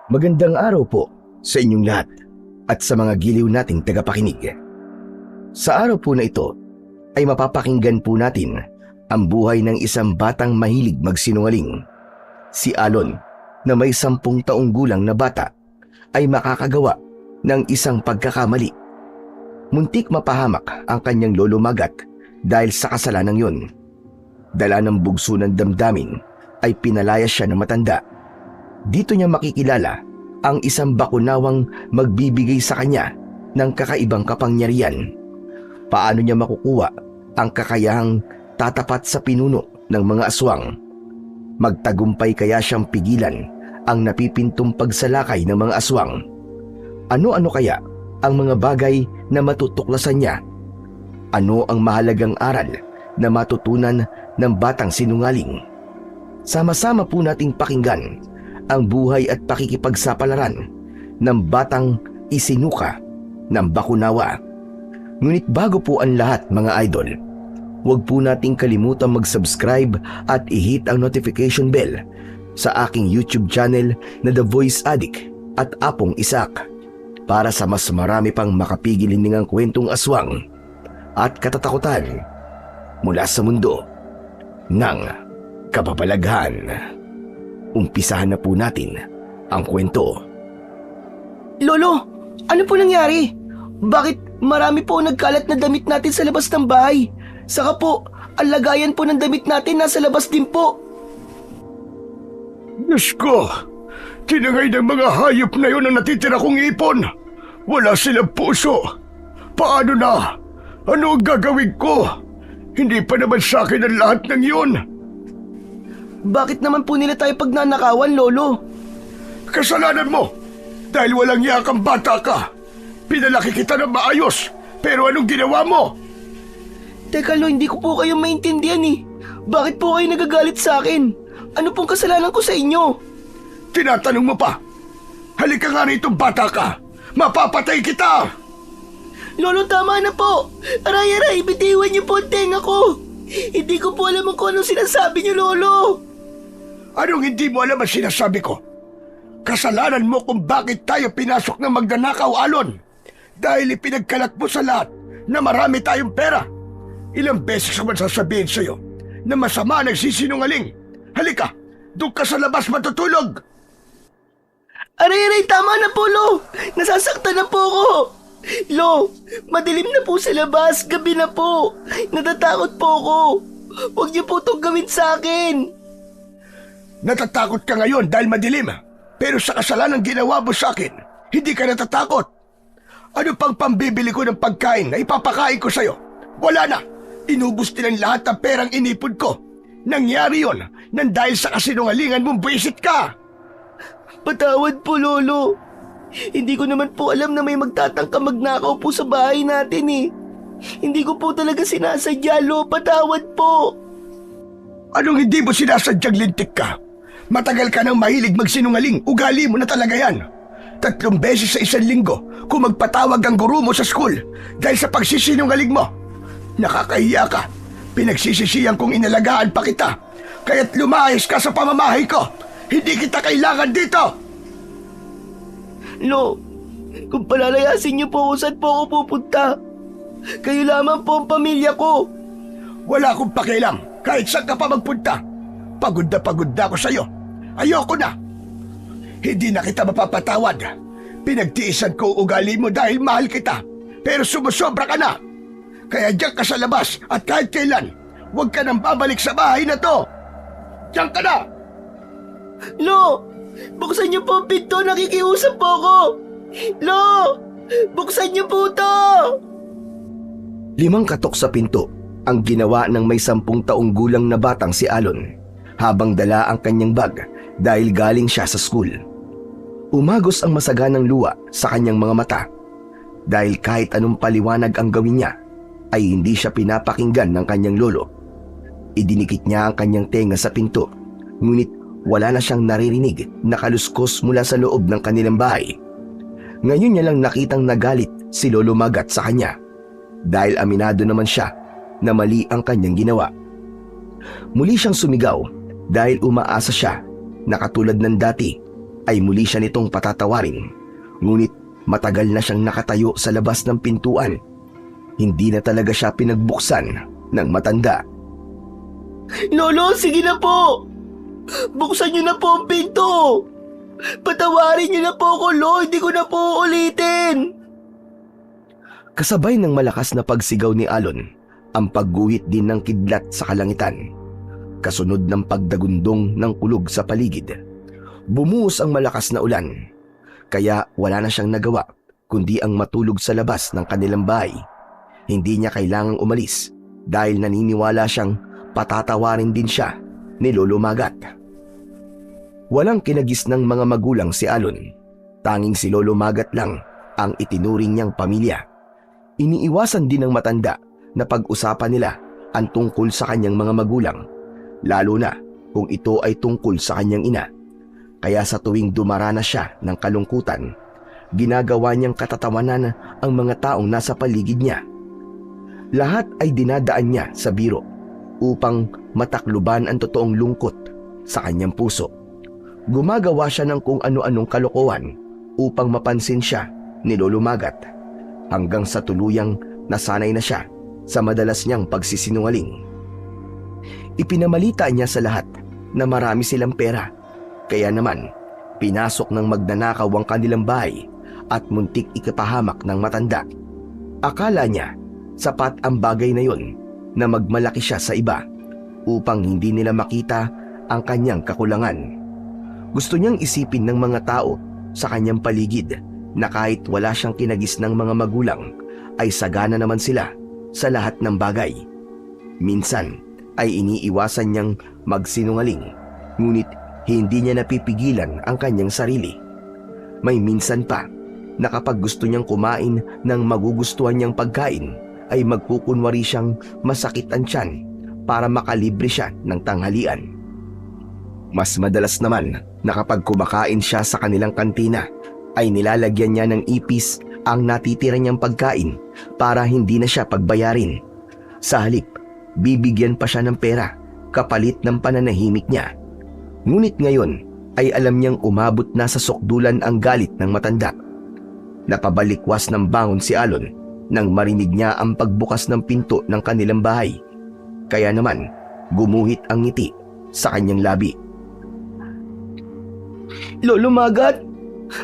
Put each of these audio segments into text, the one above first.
Magandang araw po sa inyong lahat at sa mga giliw nating tagapakinig. Sa araw po na ito ay mapapakinggan po natin ang buhay ng isang batang mahilig magsinungaling. Si Alon na may 10 taong gulang na bata ay makakagawa ng isang pagkakamali. Muntik mapahamak ang kanyang lolo Magat dahil sa kasalanang yun. Dala ng bugso ng damdamin ay pinalaya siya ng matanda. Dito niya makikilala ang isang bakunawang magbibigay sa kanya ng kakaibang kapangyarihan. Paano niya makukuha ang kakayahang tatapat sa pinuno ng mga aswang? Magtagumpay kaya siyang pigilan ang napipintong pagsalakay ng mga aswang? Ano-ano kaya ang mga bagay na matutuklasan niya? Ano ang mahalagang aral na matutunan ng batang sinungaling? Sama-sama po nating pakinggan ang buhay at pakikipagsapalaran ng batang isinuka ng bakunawa. Ngunit bago po ang lahat mga idol, huwag po nating kalimutang mag-subscribe at i-hit ang notification bell sa aking YouTube channel na The Voice Addict at Apong Isak para sa mas marami pang makapigil-hiningang kwentong aswang at katatakutan mula sa mundo ng kababalaghan. Umpisahan na po natin ang kwento. Lolo, ano po nangyari? Bakit marami po nagkalat na damit natin sa labas ng bahay? Saka po, ang lagayan po ng damit natin nasa labas din po. Diyos ko! Tinangay ng mga hayop na yun ang natitira kong ipon. Wala silang puso. Paano na? Ano ang gagawin ko? Hindi pa naman sa akin ang lahat ng yun. Bakit naman po nila tayo pagnanakawan, Lolo? Kasalanan mo! Dahil walang yakang bata ka. Pinalaki kita ng maayos. Pero anong ginawa mo? Teka Lo, hindi ko po kayo maintindihan eh. Bakit po kayo nagagalit sa akin? Ano pong kasalanan ko sa inyo? Tinatanong mo pa? Halika nga rito, bata ka. Mapapatay kita! Lolo, tama na po. Aray-aray, bitiwan niyo po ang tenga ko. Hindi ko po alam kung anong sinasabi niyo, Lolo. Anong hindi mo alam ang sinasabi ko? Kasalanan mo kung bakit tayo pinasok ng magnanakaw, Alon. Dahil ipinagkalat mo sa lahat na marami tayong pera. Ilang beses ko man sasabihin sa'yo na masama nagsisinungaling. Halika, doon ka sa labas matutulog. Aray-aray, tama na po, Lo. Nasasaktan na po ako. Lo, madilim na po sa labas. Gabi na po. Natatakot po ako. Huwag niyo po itong gawin sa akin. Natatakot ka ngayon dahil madilim. Pero sa kasalanang ginawa mo sa akin, hindi ka natatakot. Ano pang pambibili ko ng pagkain na ipapakain ko sa'yo? Wala na. Inubos din ang lahat ng perang inipon ko. Nangyari yon nang dahil sa kasinungalingan mong buwisit ka. Patawad po, Lolo. Hindi ko naman po alam na may magtatangka magnakaw po sa bahay natin eh. Hindi ko po talaga sinasadya, Lo. Patawad po. Anong hindi mo sinasadyang lintik ka? Matagal ka nang mahilig magsinungaling. Ugali mo na talaga yan. 3 beses sa 1 linggo kung magpatawag ang guro mo sa school dahil sa pagsisinungaling mo. Nakakahiya ka. Pinagsisisihan kong inalagaan pa kita. Kaya't lumayas ka sa pamamahay ko. Hindi kita kailangan dito. Lo, kung palalayasin niyo po kung saan po ako pupunta, kayo lamang po ang pamilya ko. Wala akong pakialam kahit saan ka pa magpunta. Pagod na ako sa'yo. Ayoko na. Hindi na kita mapapatawad. Pinagtiisan ko ugali mo dahil mahal kita. Pero sumusobra ka na. Kaya diyan ka sa labas at kahit kailan, huwag ka nang babalik sa bahay na to. Diyan ka na. Lo, buksan niyo po ang pinto. Nakikiusap po ako. Lo, buksan niyo po to. 5 katok sa pinto ang ginawa ng may 10 taong gulang na batang si Alon habang dala ang kanyang bag dahil galing siya sa school. Umagos ang masaganang luha sa kanyang mga mata dahil kahit anong paliwanag ang gawin niya ay hindi siya pinapakinggan ng kanyang lolo. Idinikit niya ang kanyang tenga sa pinto ngunit wala na siyang naririnig na kaluskos mula sa loob ng kanilang bahay. Ngayon niya lang nakitang nagalit si Lolo Magat sa kanya dahil aminado naman siya na mali ang kanyang ginawa. Muli siyang sumigaw dahil umaasa siya na katulad ng dati ay muli siya nitong patatawarin. Ngunit matagal na siyang nakatayo sa labas ng pintuan. Hindi na talaga siya pinagbuksan ng matanda. Lolo, sige na po! Buksan niyo na po ang pinto! Patawarin niyo na po ako, Lo! Hindi ko na po ulitin! Kasabay ng malakas na pagsigaw ni Alon, ang pagguhit din ng kidlat sa kalangitan. Kasunod ng pagdagundong ng kulog sa paligid. Bumuhos ang malakas na ulan. Kaya wala na siyang nagawa kundi ang matulog sa labas ng kanilang bahay. Hindi niya kailangang umalis dahil naniniwala siyang patatawarin din siya ni Lolo Magat. Walang kinagis ng mga magulang si Alon. Tanging si Lolo Magat lang ang itinuring niyang pamilya. Iniiwasan din ng matanda na pag-usapan nila ang tungkol sa kanyang mga magulang, lalo na kung ito ay tungkol sa kanyang ina. Kaya sa tuwing dumaranas siya ng kalungkutan, ginagawa niyang katatawanan ang mga taong nasa paligid niya. Lahat ay dinadaan niya sa biro upang matakluban ang totoong lungkot sa kanyang puso. Gumagawa siya ng kung ano-anong kalokohan upang mapansin siya ni Lolo Magat, hanggang sa tuluyang nasanay na siya sa madalas niyang pagsisinungaling. Ipinamalita niya sa lahat na marami silang pera, kaya naman pinasok ng magnanakaw ang kanilang bahay at muntik ikapahamak ng matanda. Akala niya sapat ang bagay na yon na magmalaki siya sa iba upang hindi nila makita ang kanyang kakulangan. Gusto niyang isipin ng mga tao sa kanyang paligid na kahit wala siyang kinagis ng mga magulang, ay sagana naman sila sa lahat ng bagay. Minsan ay iniiwasan niyang magsinungaling, ngunit hindi niya napipigilan ang kanyang sarili. May minsan pa na kapag gusto niyang kumain ng magugustuhan niyang pagkain, ay magkukunwari siyang masakit ang tiyan para makalibre siya ng tanghalian. Mas madalas naman na kapag kumakain siya sa kanilang kantina, ay nilalagyan niya ng ipis ang natitira niyang pagkain para hindi na siya pagbayarin. Sa halip, bibigyan pa siya ng pera kapalit ng pananahimik niya. Ngunit ngayon ay alam niyang umabot na sa sukdulan ang galit ng matanda. Napabalikwas ng bangon si Alon nang marinig niya ang pagbukas ng pinto ng kanilang bahay. Kaya naman, gumuhit ang ngiti sa kanyang labi. Lolo Magat,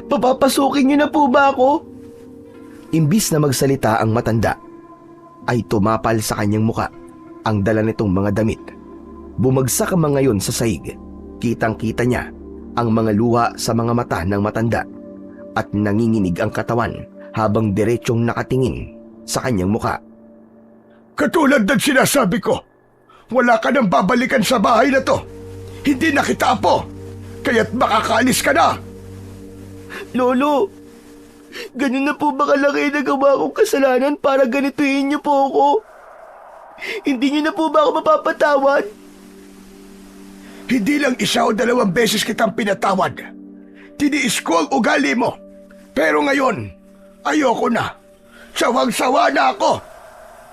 papapasukin niyo na po ba ako? Imbis na magsalita ang matanda, ay tumapal sa kanyang muka ang dala nitong mga damit. Bumagsak ang mga yon sa sahig. Kitang-kita niya ang mga luha sa mga mata ng matanda at nanginginig ang katawan habang diretsyong nakatingin sa kanyang muka. Katulad ng sinasabi ko, wala ka nang babalikan sa bahay na to. Hindi na kita apo, kaya't makakaalis ka na. Lolo, ganun na po ba kalaki na gawa kong kasalanan para ganituhin niyo po ako? Hindi niyo na po ba ako mapapatawad? Hindi lang isa o dalawang beses kitang pinatawad. Tiniis ko ang ugali mo. Pero ngayon, ayoko na. Sawang-sawa na ako.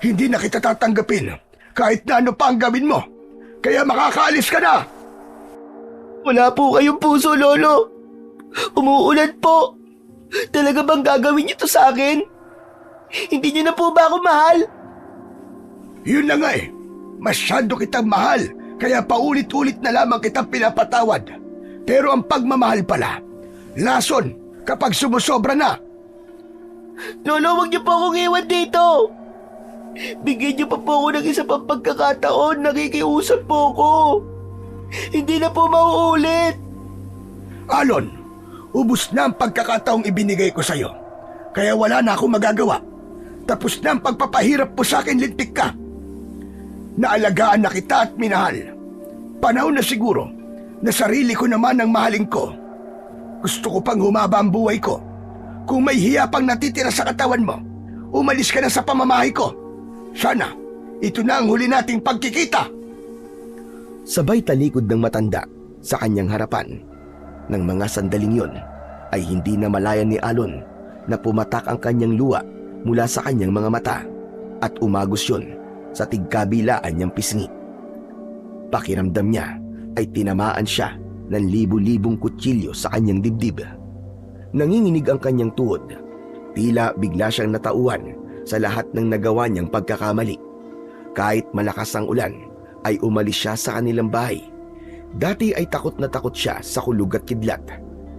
Hindi na kita tatanggapin kahit na ano pa ang gawin mo. Kaya makakaalis ka na. Wala po kayong puso, Lolo. Umuulan po. Talaga bang gagawin niyo to sa akin? Hindi niyo na po ba ako mahal? Yun na nga eh. Masyado kitang mahal. Kaya paulit-ulit na lamang kitang pinapatawad. Pero ang pagmamahal pala, lason kapag sumusobra na. Lolo, wag niyo po akong iwan dito. Bigyan niyo pa po ako ng isa pang pagkakataon. Nakikiusap po ako. Hindi na po mauulit. Alon, ubus na ang pagkakataong ibinigay ko sa'yo. Kaya wala na akong magagawa. Tapos na ang pagpapahirap mo sa akin, lintik ka. Naalagaan na kita at minahal. Panahon na siguro na sarili ko naman ang mahalin ko. Gusto ko pang humaba ang buhay ko. Kung may hiya pang natitira sa katawan mo, umalis ka na sa pamamahay ko. Sana, ito na ang huli nating pagkikita. Sabay talikod ng matanda sa kanyang harapan. Nang mga sandaling yon, ay hindi na malayan ni Alon na pumatak ang kanyang luha mula sa kanyang mga mata at umagos yon sa tigkabilaan niyang pisngi. Pakiramdam niya ay tinamaan siya ng libu-libong kutsilyo sa kanyang dibdib. Nanginginig ang kanyang tuhod. Tila bigla siyang natauhan sa lahat ng nagawa niyang pagkakamali. Kahit malakas ang ulan, ay umalis siya sa kanilang bahay. Dati ay takot na takot siya sa kulog at kidlat.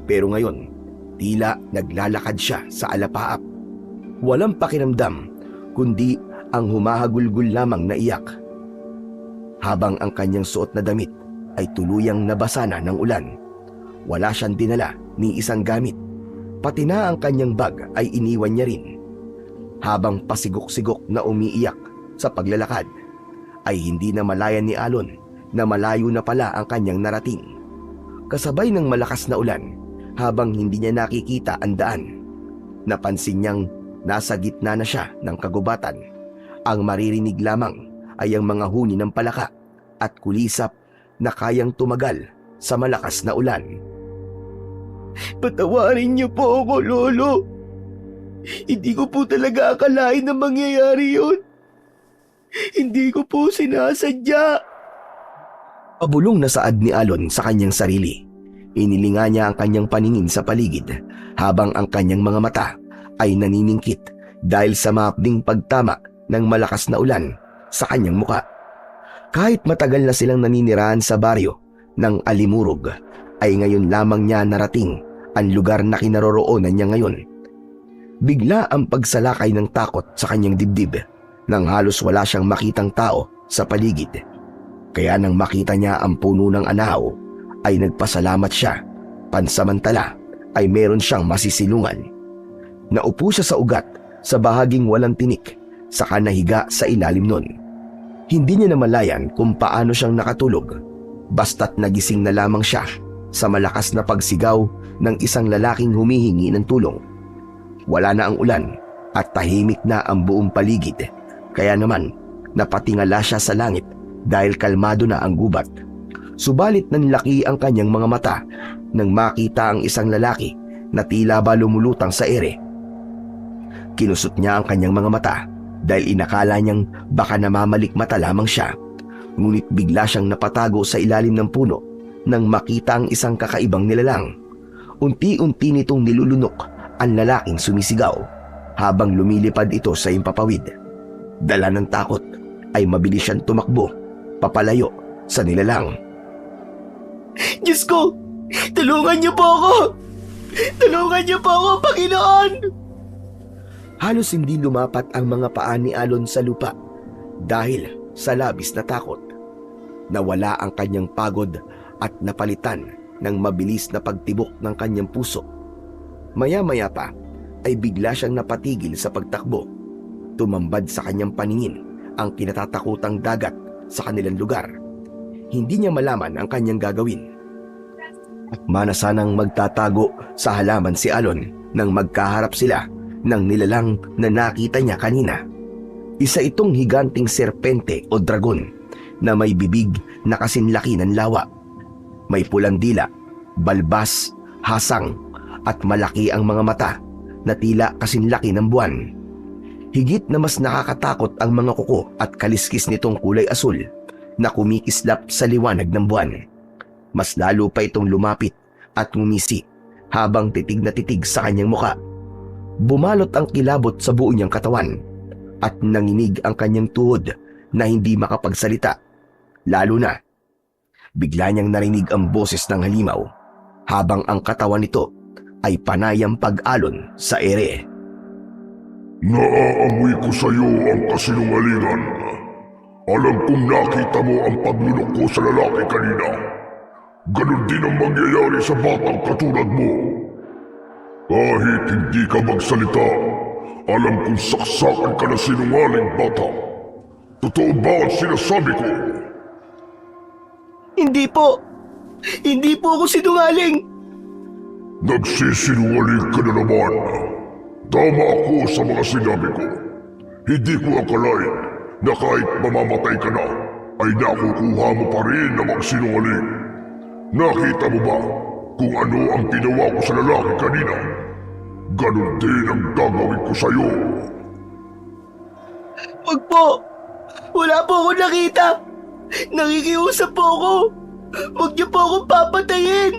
Pero ngayon, tila naglalakad siya sa alapaap. Walang pakiramdam, kundi ang humahagulgul lamang na iyak. Habang ang kanyang suot na damit ay tuluyang nabasa na ng ulan. Wala siyang dinala ni isang gamit. Pati na ang kanyang bag ay iniwan niya rin. Habang pasigok-sigok na umiiyak sa paglalakad, ay hindi na malayan ni Alon na malayo na pala ang kanyang narating. Kasabay ng malakas na ulan, habang hindi niya nakikita ang daan, napansin niyang nasa gitna na siya ng kagubatan. Ang maririnig lamang ay ang mga huni ng palaka at kulisap na kayang tumagal sa malakas na ulan. Patawarin niyo po ako, Lolo. Hindi ko po talaga akalain na mangyayari yun. Hindi ko po sinasadya. Pabulong na saad ni Alon sa kanyang sarili. Inilinga niya ang kanyang paningin sa paligid habang ang kanyang mga mata ay naniningkit dahil sa mapding pagtama ng malakas na ulan sa kanyang muka. Kahit matagal na silang naninirahan sa baryo ng Alimurog, ay ngayon lamang niya narating ang lugar na kinaroroonan niya ngayon. Bigla ang pagsalakay ng takot sa kanyang dibdib nang halos wala siyang makitang tao sa paligid. Kaya nang makita niya ang puno ng anahaw, ay nagpasalamat siya. Pansamantala ay meron siyang masisilungan. Naupo siya sa ugat sa bahaging walang tinik, saka nahiga sa ilalim nun. Hindi niya namalayan kung paano siyang nakatulog, basta't nagising na lamang siya sa malakas na pagsigaw ng isang lalaking humihingi ng tulong. Wala na ang ulan at tahimik na ang buong paligid, kaya naman napatingala siya sa langit dahil kalmado na ang gubat. Subalit nanlaki ang kanyang mga mata nang makita ang isang lalaki na tila ba lumulutang sa ere. Kinusot niya ang kanyang mga mata dahil inakala niyang baka namamalikmata lamang siya. Ngunit bigla siyang napatago sa ilalim ng puno nang makita ang isang kakaibang nilalang. Unti-unti nitong nilulunok ang lalaking sumisigaw habang lumilipad ito sa impapawid. Dala ng takot ay mabilis siyang tumakbo papalayo sa nilalang. Diyos ko, tulungan niyo po ako! Tulungan niyo po ako, Panginoon! Halos hindi lumapat ang mga paa ni Alon sa lupa dahil sa labis na takot. Nawala ang kanyang pagod at napalitan ng mabilis na pagtibok ng kanyang puso. Maya-maya pa ay bigla siyang napatigil sa pagtakbo. Tumambad sa kanyang paningin ang kinatatakutang dagat sa kanilang lugar. Hindi niya malaman ang kanyang gagawin. Akma na sanang magtatago sa halaman si Alon nang magkaharap sila ng nilalang na nakita niya kanina. Isa itong higanting serpente o dragon na may bibig na kasinlaki ng lawa. May pulang dila, balbas, hasang at malaki ang mga mata na tila kasinlaki ng buwan. Higit na mas nakakatakot ang mga kuko at kaliskis nitong kulay asul na kumikislap sa liwanag ng buwan. Mas lalo pa itong lumapit at ngumisi habang titig na titig sa kanyang muka. Bumalot ang kilabot sa buo niyang katawan at nanginig ang kanyang tuhod na hindi makapagsalita. Lalo na, bigla niyang narinig ang boses ng halimaw habang ang katawan nito ay panayang pag-alon sa ere. Naaamoy ko sa iyo ang kasinungalingan. Alam kong nakita mo ang paglunok ko sa lalaki kanina. Ganon din ang mangyayari sa batang katulad mo. Kahit hindi ka magsalita, alam kong saksakan ka na sinungaling bata. Totoo ba ang sinasabi ko? Hindi po! Hindi po ako sinungaling! Nagsisinungaling ka na naman. Tama ako sa mga sinabi ko. Hindi ko akalain na kahit mamamatay ka na, ay nakukuha mo pa rin na magsinungaling. Nakita mo ba kung ano ang ginawa ko sa lalaki kanina? Ganon din ang gagawin ko sa'yo. Wag po! Wala po ako nakita! Nakikiusap po ako! Huwag niyo po akong papatayin!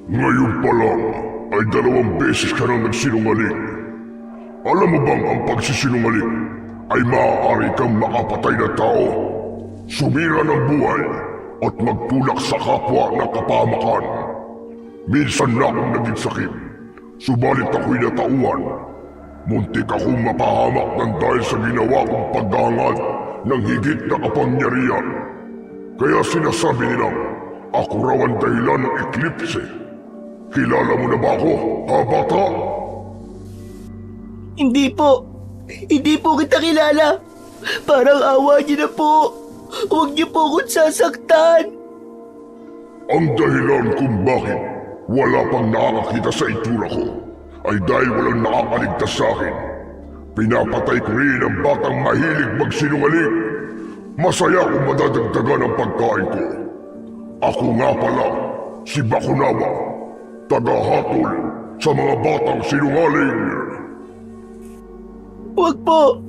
Ngayon pa lang ay 2 beses ka nang nagsinungaling. Alam mo bang ang pagsisinungaling ay maaari kang makapatay na tao, sumira ng buhay at magtulak sa kapwa ng kapahamakan. Minsan na akong naging sakit, subalit ako'y natauhan. Muntik akong mapahamak ng dahil sa ginawa kong paghahangad ng higit na kapangyarihan. Kaya sinasabi nilang ako raw ang dahilan ng eklipse. Kilala mo na ba ako, ha bata? Hindi po. Hindi po kita kilala. Parang awa niyo na po. Huwag niyo po akong sasaktan. Ang dahilan kung bakit wala pang nakakakita sa itsura ko ay dahil walang nakakaligtas sa akin. Pinapatay ko rin ang batang mahilig magsinungaling. Masaya kung madadagdagan ang pagkain ko. Ako nga pala, si Bakunawa, tagahatol sa mga batang sinungaling. Huwag po.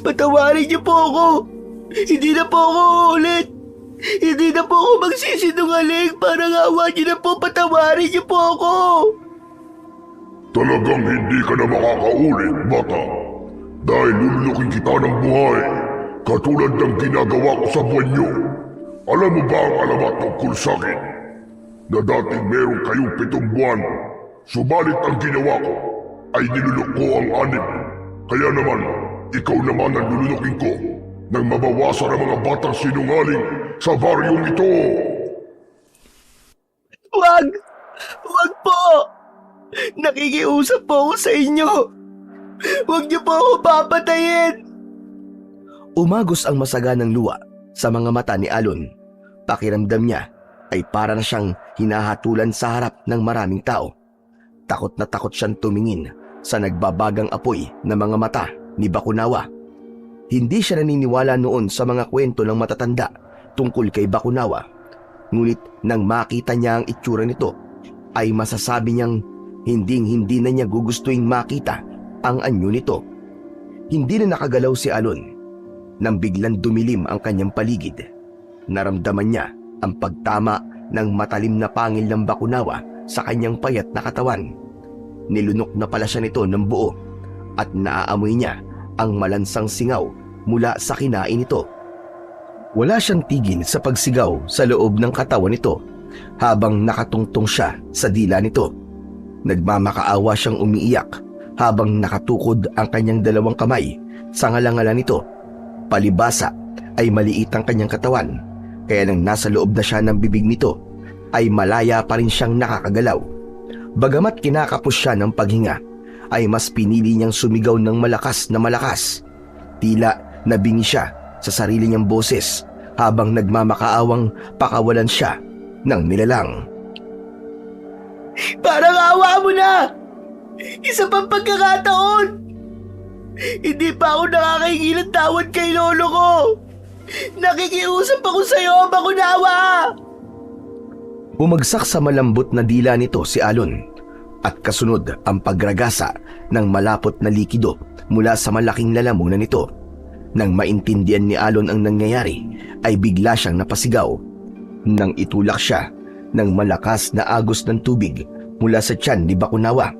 Patawarin niyo po ako. Hindi na po ako uulit. Hindi na po ako magsisinungaling. Parang awa niyo na po. Patawarin niyo po ako. Talagang hindi ka na makakaulit, bata. Dahil lulunukin kita ng buhay, katulad ng ginagawa ko sa buwan niyo. Alam mo ba ang alamat tungkol sa akin? Na dating meron kayong 7 buwan, subalit ang ginawa ko ay nilunok ko ang 6. Kaya naman, ikaw naman ang lulunukin ko nang mabawasan ang mga batang sinungaling sa baryong ito. Huwag! Huwag po! Nakikiusap po ako sa inyo. Huwag niyo po ako papatayin. Umagos ang masaganang luha sa mga mata ni Alon. Pakiramdam niya ay para na siyang hinahatulan sa harap ng maraming tao. Takot na takot siyang tumingin sa nagbabagang apoy na mga mata ni Bakunawa. Hindi siya naniniwala noon sa mga kwento ng matatanda tungkol kay Bakunawa. Ngunit nang makita niya ang itsura nito, ay masasabi niyang hindi na niya gugustuhin makita ang anyo nito. Hindi na nakagalaw si Alon nang biglang dumilim ang kanyang paligid. Naramdaman niya ang pagtama ng matalim na pangil ng Bakunawa sa kanyang payat na katawan. Nilunok na pala siya nito ng buo at naaamoy niya ang malansang singaw mula sa kinain nito. Wala siyang tigil sa pagsigaw sa loob ng katawan nito habang nakatungtong siya sa dila nito. Nagmamakaawa siyang umiiyak habang nakatukod ang kanyang 2 kamay sa ngalangalan nito. Palibasa ay maliit ang kanyang katawan, kaya nang nasa loob na siya ng bibig nito ay malaya pa rin siyang nakakagalaw. Bagamat kinakapos siya ng paghinga, ay mas pinili niyang sumigaw ng malakas na malakas. Tila nabingi siya sa sarili niyang boses habang nagmamakaawang pakawalan siya ng nilalang. Parang awa mo na! Isa pang pagkakataon! Hindi pa ako nakakahingi ng tawad kay lolo ko! Nakikiusap ako sa'yo, Bakunawa! Bumagsak sa malambot na dila nito si Alon at kasunod ang pagragasa ng malapot na likido mula sa malaking lalamunan nito. Nang maintindihan ni Alon ang nangyayari ay bigla siyang napasigaw. Nang itulak siya ng malakas na agos ng tubig mula sa tiyan ni Bakunawa.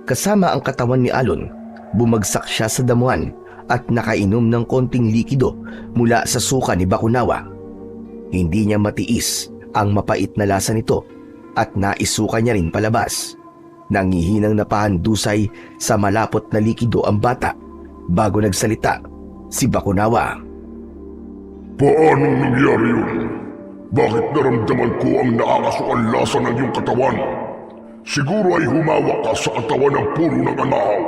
Kasama ang katawan ni Alon, bumagsak siya sa damuhan at nakainom ng konting likido mula sa suka ni Bakunawa. Hindi niya matiis ang mapait na lasa nito at naisuka niya rin palabas. Nangihinang napahandusay sa malapot na likido ang bata bago nagsalita si Bakunawa. Paanong nangyari yun? Bakit naramdaman ko ang nakakasukang lasa ng iyong katawan? Siguro ay humawak ka sa katawan ng puro ng anahaw.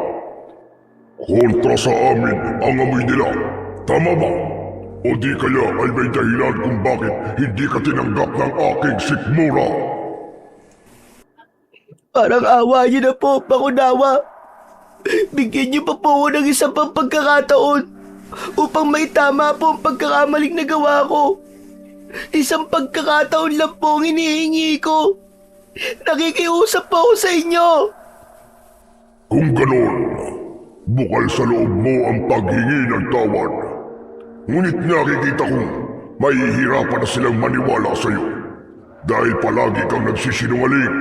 Kontra sa amin ang amoy nila. Tama ba? O di kaya ay may dahilan kung bakit hindi ka tinanggap ng aking sikmura? Parang awa niyo na po, Bakunawa. Bigyan niyo pa po ako ng isang pang pagkakataon upang may tama po ang pagkakamaling nagawa ko. Isang pagkakataon lang po ang hinihingi ko. Nakikiusap po ako sa inyo. Kung ganon, bukal sa loob mo ang paghingi ng tawad. Ngunit nakikita kong mahihirapan na silang maniwala sa iyo. Dahil palagi kang nagsisinungaling.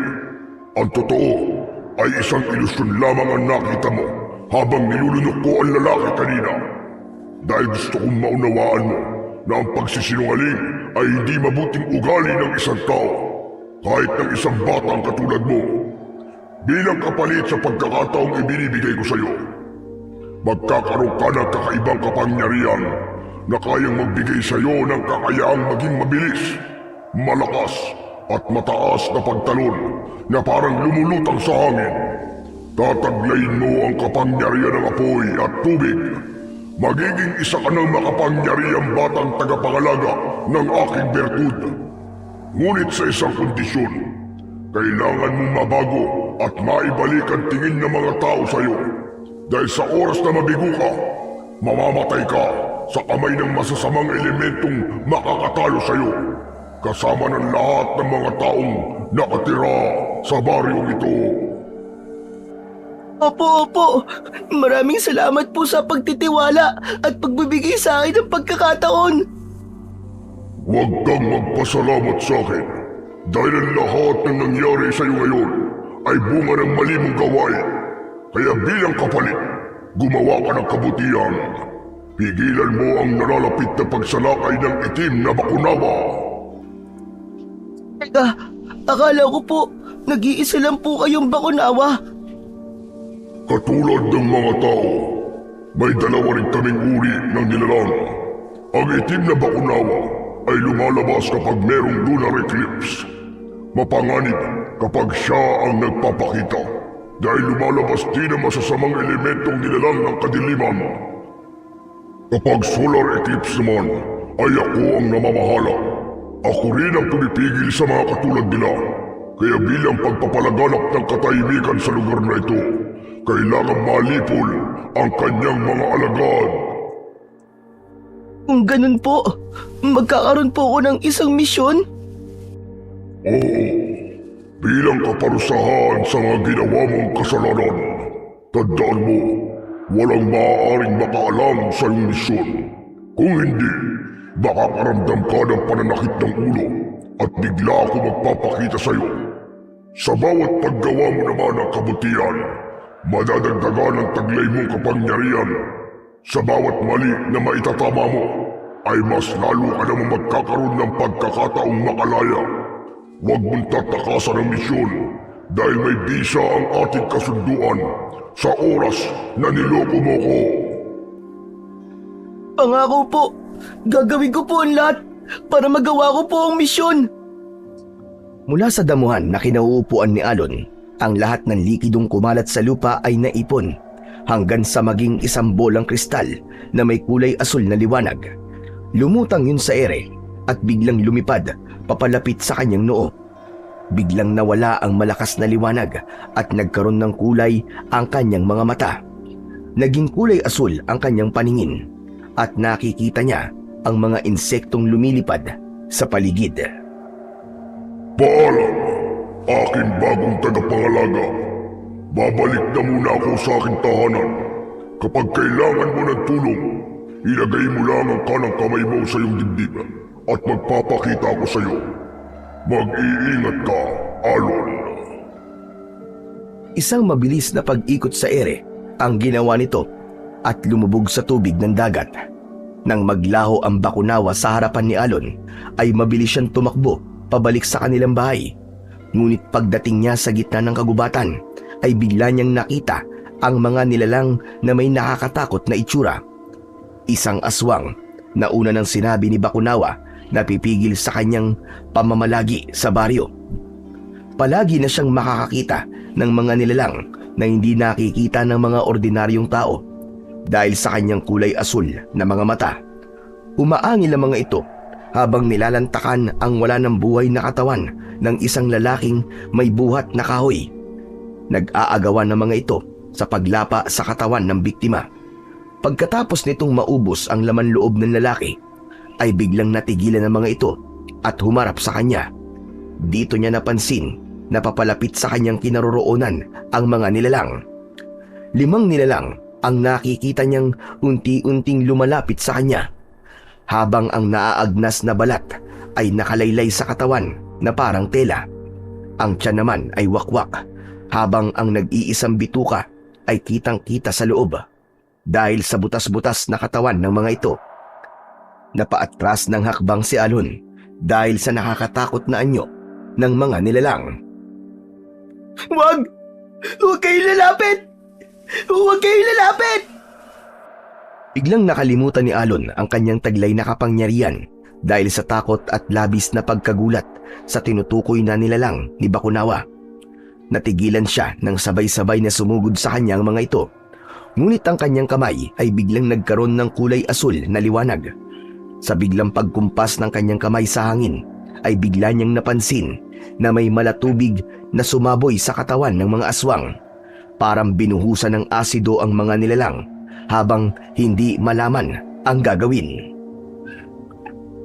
Ang totoo ay isang ilusyon lamang ang nakita mo habang nilulunok ko ang lalaki kanina. Dahil gusto kong maunawaan mo na ang pagsisinungaling ay hindi mabuting ugali ng isang tao, kahit ng isang batang katulad mo. Bilang kapalit sa pagkakataong ibinibigay ko sa iyo, magkakaroon ka ng kakaibang kapangyarihan na kayang magbigay sa iyo ng kakayaang maging mabilis, malakas at mataas na pagtalon na parang lumulutang sa hangin. Tataglayin mo ang kapangyarihan ng apoy at tubig. Magiging isa ka ng makapangyarihang batang tagapangalaga ng aking bertud. Ngunit sa isang kondisyon, kailangan mong mabago at maibalik ang tingin ng mga tao sa iyo. Dahil sa oras na mabigo ka, mamamatay ka sa kamay ng masasamang elementong makakatalo sa iyo, kasama ng lahat ng mga taong nakatira sa baryong ito. Opo. Maraming salamat po sa pagtitiwala at pagbibigay sa akin ng pagkakataon. Huwag kang magpasalamat sa akin dahil ang lahat ng nangyari sa iyo ngayon ay bunga ng mali mong gawain. Kaya bilang kapalit, gumawa ka ng kabutihan. Pigilan mo ang nalalapit na pagsalakay ng itim na bakunawa. Teka, akala ko po, nag-iisa lang po kayong bakunawa. Katulad ng mga tao, may dalawa rin kaming uri ng nilalang. Ang itim na bakunawa ay lumalabas kapag merong lunar eclipse. Mapanganib kapag siya ang nagpapakita dahil lumalabas din ang masasamang elementong nilalang ng kadiliman. Kapag solar eclipse naman ay ako ang namamahala. Ako rin ang pumipigil sa mga katulad nila. Kaya bilang pagpapalaganap ng katahimikan sa lugar na ito, kailangan malipol ang kanyang mga alagad. Kung ganun po, magkakaroon po ako ng isang misyon? Oo, bilang kaparusahan sa mga ginawa mong kasalanan, tandaan mo, walang maaaring makaalam sa iyong misyon. Kung hindi, baka karamdam ka ng pananakit ng ulo at bigla ako magpapakita sa iyo. Sa bawat paggawa mo naman ng kabutihan, madadagdagan ang taglay mong kapangyarihan. Sa bawat mali na maitatama mo, ay mas lalo ka namang magkakaroon ng pagkakataong makalaya. Huwag mong tatakasan ang misyon dahil may bisa ang ating kasunduan sa oras na niloko mo ko. Pangako po, gagawin ko po ang lahat para magawa ko po ang misyon. Mula sa damuhan na kinauupuan ni Alon, ang lahat ng likidong kumalat sa lupa ay naipon hanggang sa maging isang bolang kristal na may kulay asul na liwanag. Lumutang yun sa ere at biglang lumipad papalapit sa kanyang noo. Biglang nawala ang malakas na liwanag at nagkaroon ng kulay ang kanyang mga mata. Naging kulay asul ang kanyang paningin at nakikita niya ang mga insektong lumilipad sa paligid. Paalam, aking bagong tagapangalaga. Babalik na muna ako sa aking tahanan. Kapag kailangan mo ng tulong, ilagay mo lang ang kanang kamay mo sa iyong dibdib at magpapakita ako sa iyo. Mag-iingat ka, Alon. Isang mabilis na pag-ikot sa ere ang ginawa nito at lumubog sa tubig ng dagat. Nang maglaho ang bakunawa sa harapan ni Alon, ay mabilis siyang tumakbo pabalik sa kanilang bahay. Ngunit pagdating niya sa gitna ng kagubatan, ay bigla niyang nakita ang mga nilalang na may nakakatakot na itsura. Isang aswang na una nang sinabi ni Bakunawa na pipigil sa kanyang pamamalagi sa baryo. Palagi na siyang makakakita ng mga nilalang na hindi nakikita ng mga ordinaryong tao dahil sa kanyang kulay asul na mga mata. Umaangil ang mga ito habang nilalantakan ang wala ng buhay na katawan ng isang lalaking may buhat na kahoy. Nag-aagawan ng mga ito sa paglapa sa katawan ng biktima. Pagkatapos nitong maubos ang laman loob ng lalaki, ay biglang natigilan ng mga ito at humarap sa kanya. Dito niya napansin na papalapit sa kanyang kinaroroonan ang mga nilalang. 5 nilalang ang nakikita niyang unti-unting lumalapit sa kanya. habang ang naaagnas na balat ay nakalaylay sa katawan na parang tela. Ang tiyan naman ay wakwak habang ang nag-iisang bituka ay kitang-kita sa loob dahil sa butas-butas na katawan ng mga ito. Napaatras ng hakbang si Alon dahil sa nakakatakot na anyo ng mga nilalang. Wag! Huwag kayo lalapit! Huwag kayo lalapit! Biglang nakalimutan ni Alon ang kanyang taglay na kapangyarihan dahil sa takot at labis na pagkagulat sa tinutukoy na nilalang ni Bakunawa. Natigilan siya nang sabay-sabay na sumugod sa kanya ang mga ito. Ngunit ang kanyang kamay ay biglang nagkaroon ng kulay asul na liwanag. Sa biglang pagkumpas ng kanyang kamay sa hangin, ay bigla niyang napansin na may malatubig na sumaboy sa katawan ng mga aswang. Parang binuhusan ng asido ang mga nilalang habang hindi malaman ang gagawin.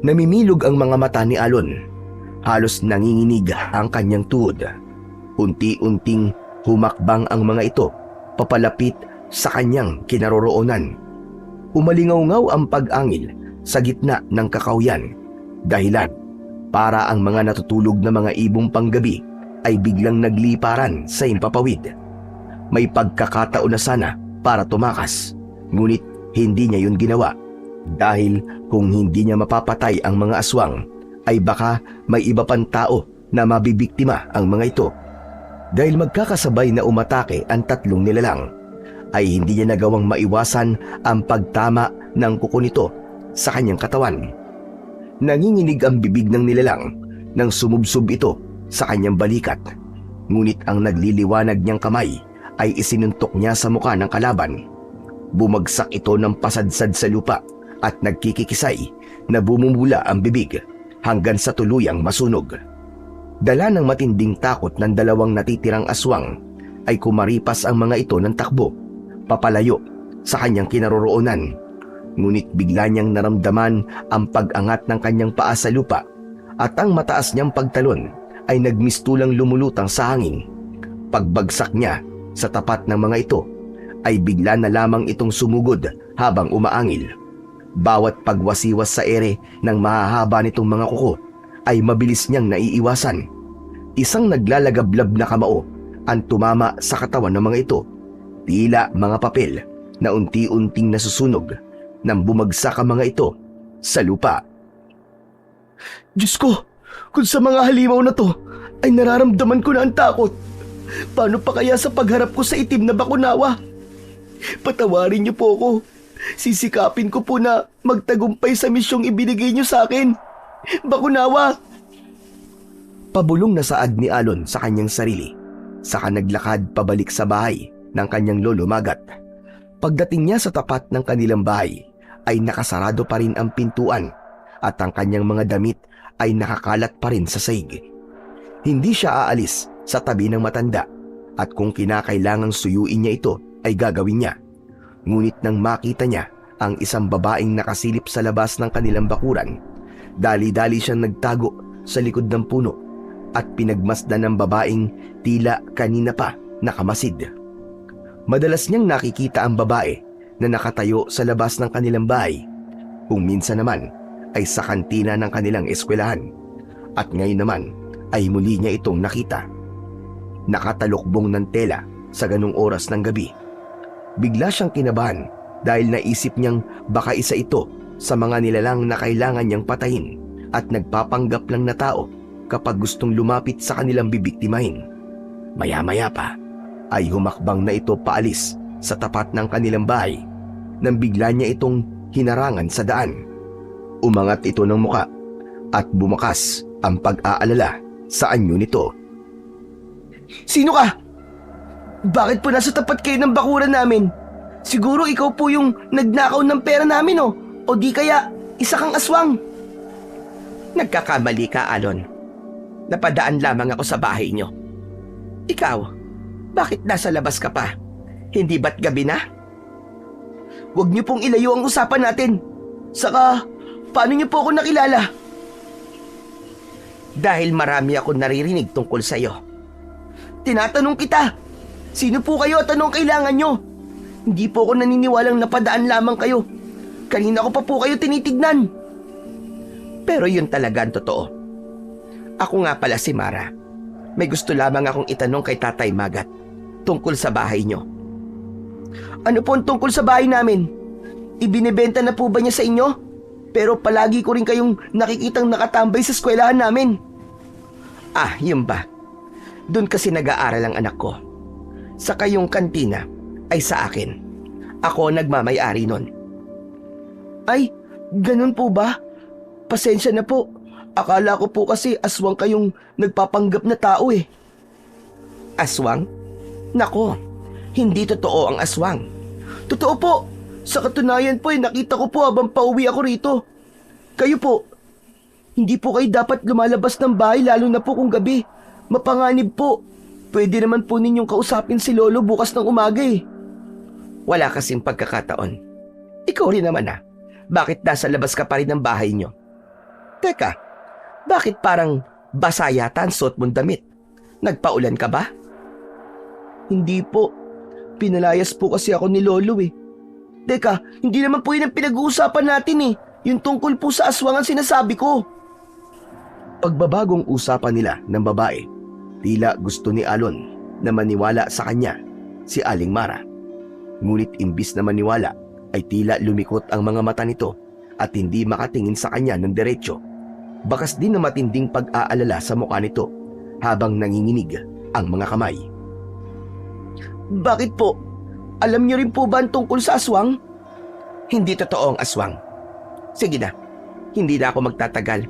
Namimilog ang mga mata ni Alon. Halos nanginginig ang kanyang tuhod. Unti-unting humakbang ang mga ito papalapit sa kanyang kinaroroonan. Umalingaw-ngaw ang pag-angil sa gitna ng kakauyan. Dahilan para ang mga natutulog na mga ibong panggabi ay biglang nagliparan sa impapawid. May pagkakataon na sana para tumakas, ngunit hindi niya yun ginawa. Dahil kung hindi niya mapapatay ang mga aswang, ay baka may iba pang tao na mabibiktima ang mga ito. Dahil magkakasabay na umatake ang tatlong nilalang, ay hindi niya nagawang maiwasan ang pagtama ng kuko nito sa kanyang katawan. Nanginginig ang bibig ng nilalang nang sumubsob ito sa kanyang balikat. Ngunit ang nagliliwanag niyang kamay ay isinuntok niya sa mukha ng kalaban. Bumagsak ito ng pasadsad sa lupa at nagkikikisay na bumumula ang bibig hanggang sa tuluyang masunog. Dala ng matinding takot ng dalawang natitirang aswang ay kumaripas ang mga ito ng takbo papalayo sa kanyang kinaroroonan. Ngunit bigla niyang naramdaman ang pag-angat ng kanyang paa sa lupa at ang mataas niyang pagtalon ay nagmistulang lumulutang sa hangin. Pagbagsak niya sa tapat ng mga ito ay bigla na lamang itong sumugod habang umaangil. Bawat pagwasiwas sa ere ng mahahaba nitong mga kuko ay mabilis niyang naiiwasan. Isang naglalagablab na kamao ang tumama sa katawan ng mga ito, tila mga papel na unti-unting nasusunog nang bumagsak ang mga ito sa lupa. Diyos ko, kung sa mga halimaw na to ay nararamdaman ko na ang takot, paano pa kaya sa pagharap ko sa itim na Bakunawa? Patawarin niyo po ako. Sisikapin ko po na magtagumpay sa misyong ibinigay niyo sa akin. Bakunawa! Pabulong na saad ni Alon sa kanyang sarili, saka naglakad pabalik sa bahay ng kanyang lolo Magat. Pagdating niya sa tapat ng kanilang bahay, ay nakasarado pa rin ang pintuan at ang kanyang mga damit ay nakakalat pa rin sa sahig. Hindi siya aalis sa tabi ng matanda at kung kinakailangang suyuin niya ito ay gagawin niya. Ngunit nang makita niya ang isang babaeng nakasilip sa labas ng kanilang bakuran, dali-dali siyang nagtago sa likod ng puno at pinagmasdan ng babaeng tila kanina pa nakamasid. Madalas niyang nakikita ang babae na nakatayo sa labas ng kanilang bahay, kung minsan naman ay sa kantina ng kanilang eskwelahan, at ngayon naman ay muli niya itong nakita. Nakatalukbong ng tela sa ganung oras ng gabi. Bigla siyang kinabahan dahil naisip niyang baka isa ito sa mga nilalang na kailangan niyang patayin at nagpapanggap lang na tao kapag gustong lumapit sa kanilang bibiktimahin. Maya-maya pa ay humakbang na ito paalis sa tapat ng kanilang bahay nang bigla niya itong hinarangan sa daan. Umangat ito ng muka at bumakas ang pag-aalala sa anyo nito. Sino ka? Bakit po nasa tapat kayo ng bakuran namin? Siguro ikaw po yung nagnakaw ng pera namin, oh. O di kaya isa kang aswang. Nagkakamali ka, Alon. Napadaan lamang ako sa bahay niyo. Ikaw, bakit nasa labas ka pa? Hindi ba't gabi na? Huwag niyo pong ilayo ang usapan natin. Saka, paano niyo po ako nakilala? Dahil marami ako naririnig tungkol sa'yo. Tinatanong kita, sino po kayo at anong kailangan nyo? Hindi po ako naniniwalang napadaan lamang kayo. Kanina ko pa po kayo tinitignan. Pero yun talaga ang totoo. Ako nga pala si Mara. May gusto lamang akong itanong kay Tatay Magat tungkol sa bahay nyo. Ano po ang tungkol sa bahay namin? Ibinebenta na po ba niya sa inyo? Pero palagi ko rin kayong nakikitang nakatambay sa eskwelahan namin. Ah, yun ba? Doon kasi nag-aaral ang anak ko. Saka yung kantina ay sa akin. Ako nagmamay-ari nun. Ay, ganun po ba? Pasensya na po. Akala ko po kasi aswang kayong nagpapanggap na tao eh. Aswang? Nako, hindi totoo ang aswang. Totoo po. Sa katunayan po nakita ko po habang pauwi ako rito. Kayo po, hindi po kayo dapat lumalabas ng bahay lalo na po kung gabi. Mapanganib po. Pwede naman po ninyong kausapin si Lolo bukas ng umaga eh. Wala kasing pagkakataon. Ikaw rin naman ah. Bakit nasa labas ka pa rin ng bahay nyo? Teka, bakit parang basa yata ang suot mong damit? Nagpaulan ka ba? Hindi po. Pinalayas po kasi ako ni Lolo eh. Teka, hindi naman po yun ang pinag-uusapan natin eh. Yung tungkol po sa aswang ang sinasabi ko. Pagbabagong usapan nila ng babae, tila gusto ni Alon na maniwala sa kanya si Aling Mara. Ngunit imbis na maniwala ay tila lumikot ang mga mata nito at hindi makatingin sa kanya ng diretsyo. Bakas din na matinding pag-aalala sa mukha nito habang nanginginig ang mga kamay. Bakit po? Alam niyo rin po ba ang tungkol sa aswang? Hindi totoo ang aswang. Sige na, hindi na ako magtatagal.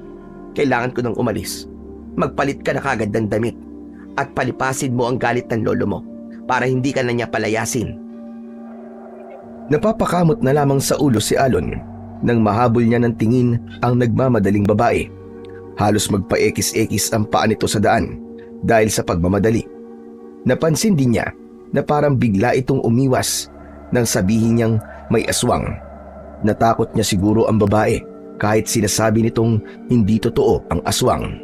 Kailangan ko nang umalis. Magpalit ka na kagad ng damit at palipasin mo ang galit ng lolo mo para hindi ka na niya palayasin. Napapakamot na lamang sa ulo si Alon nang mahabol niya ng tingin ang nagmamadaling babae. Halos magpaekis-ekis ang paa nito sa daan dahil sa pagmamadali. Napansin din niya na parang bigla itong umiwas nang sabihin niyang may aswang. Natakot niya siguro ang babae kahit sinasabi nitong hindi totoo ang aswang.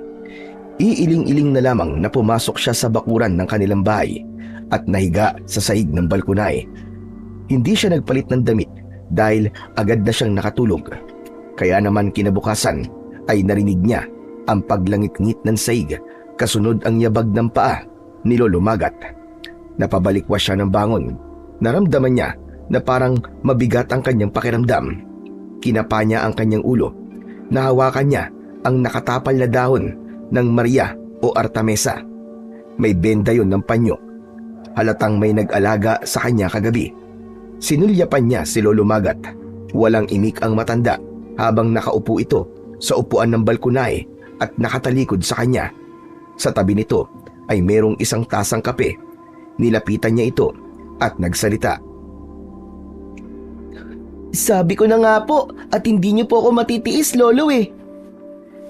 Iiling-iling na lamang na pumasok siya sa bakuran ng kanilang bahay at nahiga sa sahig ng balkonay. Hindi siya nagpalit ng damit dahil agad na siyang nakatulog. Kaya naman kinabukasan ay narinig niya ang paglangit-ngit ng sahig kasunod ang yabag ng paa ni Lolo Magat. Napabalikwas siya ng bangon. Naramdaman niya na parang mabigat ang kanyang pakiramdam. Kinapa niya ang kanyang ulo. Nahawakan niya ang nakatapal na dahon ng Maria o Artemisa. May benda yon ng panyo. Halatang may nag-alaga sa kanya kagabi. Sinulyapan niya si Lolo Magat. Walang imik ang matanda habang nakaupo ito sa upuan ng balkonay at nakatalikod sa kanya. Sa tabi nito ay merong isang tasang kape. Nilapitan niya ito at nagsalita. Sabi ko na nga po at hindi niyo po ako matitiis, Lolo eh.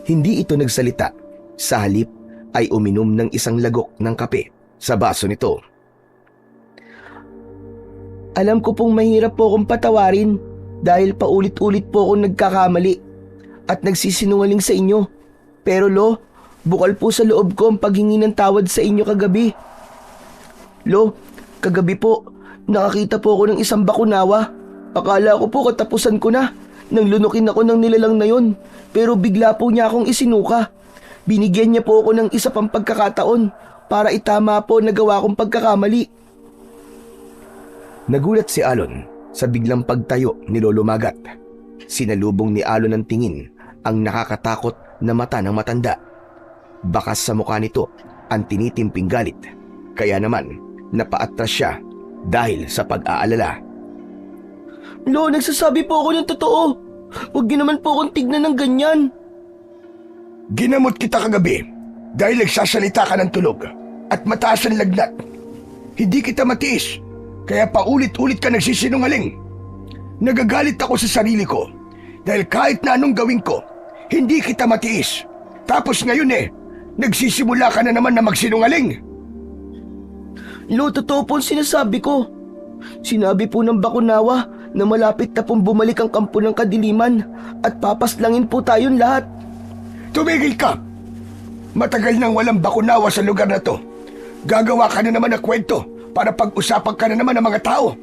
Hindi ito nagsalita. Sa halip ay uminom ng isang lagok ng kape sa baso nito. Alam ko pong mahirap po akong patawarin dahil paulit-ulit po akong nagkakamali at nagsisinungaling sa inyo. Pero Lo, bukal po sa loob ko ang paghingi ng tawad sa inyo kagabi. Lo, kagabi po, nakakita po ako ng isang bakunawa. Akala ko po katapusan ko na nang lunukin ako ng nilalang na yon. Pero bigla po niya akong isinuka. Binigyan niya po ako ng isa pang pagkakataon para itama po na gawa kong pagkakamali. Nagulat si Alon sa biglang pagtayo ni Lolo Magat. Sinalubong ni Alon ng tingin ang nakakatakot na mata ng matanda. Bakas sa mukha nito ang tinitimping galit. Kaya naman napaatras siya dahil sa pag-aalala. Lo, nagsasabi po ako ng totoo. Huwag niyo naman po akong tignan ng ganyan. Ginamot kita kagabi dahil nagsasalita ka ng tulog at mataas ang lagnat. Hindi kita matiis, kaya paulit-ulit ka nagsisinungaling. Nagagalit ako sa sarili ko dahil kahit na anong gawin ko, hindi kita matiis. Tapos ngayon nagsisimula ka na naman na magsinungaling. Lo, totoo po ang sinasabi ko. Sinabi po ng bakunawa na malapit na pong bumalik ang kampo ng kadiliman at papaslangin po tayong lahat. Tumigil ka! Matagal nang walang bakunawa sa lugar na to. Gagawa ka na naman ng kwento para pag-usapan ka na naman ng mga tao.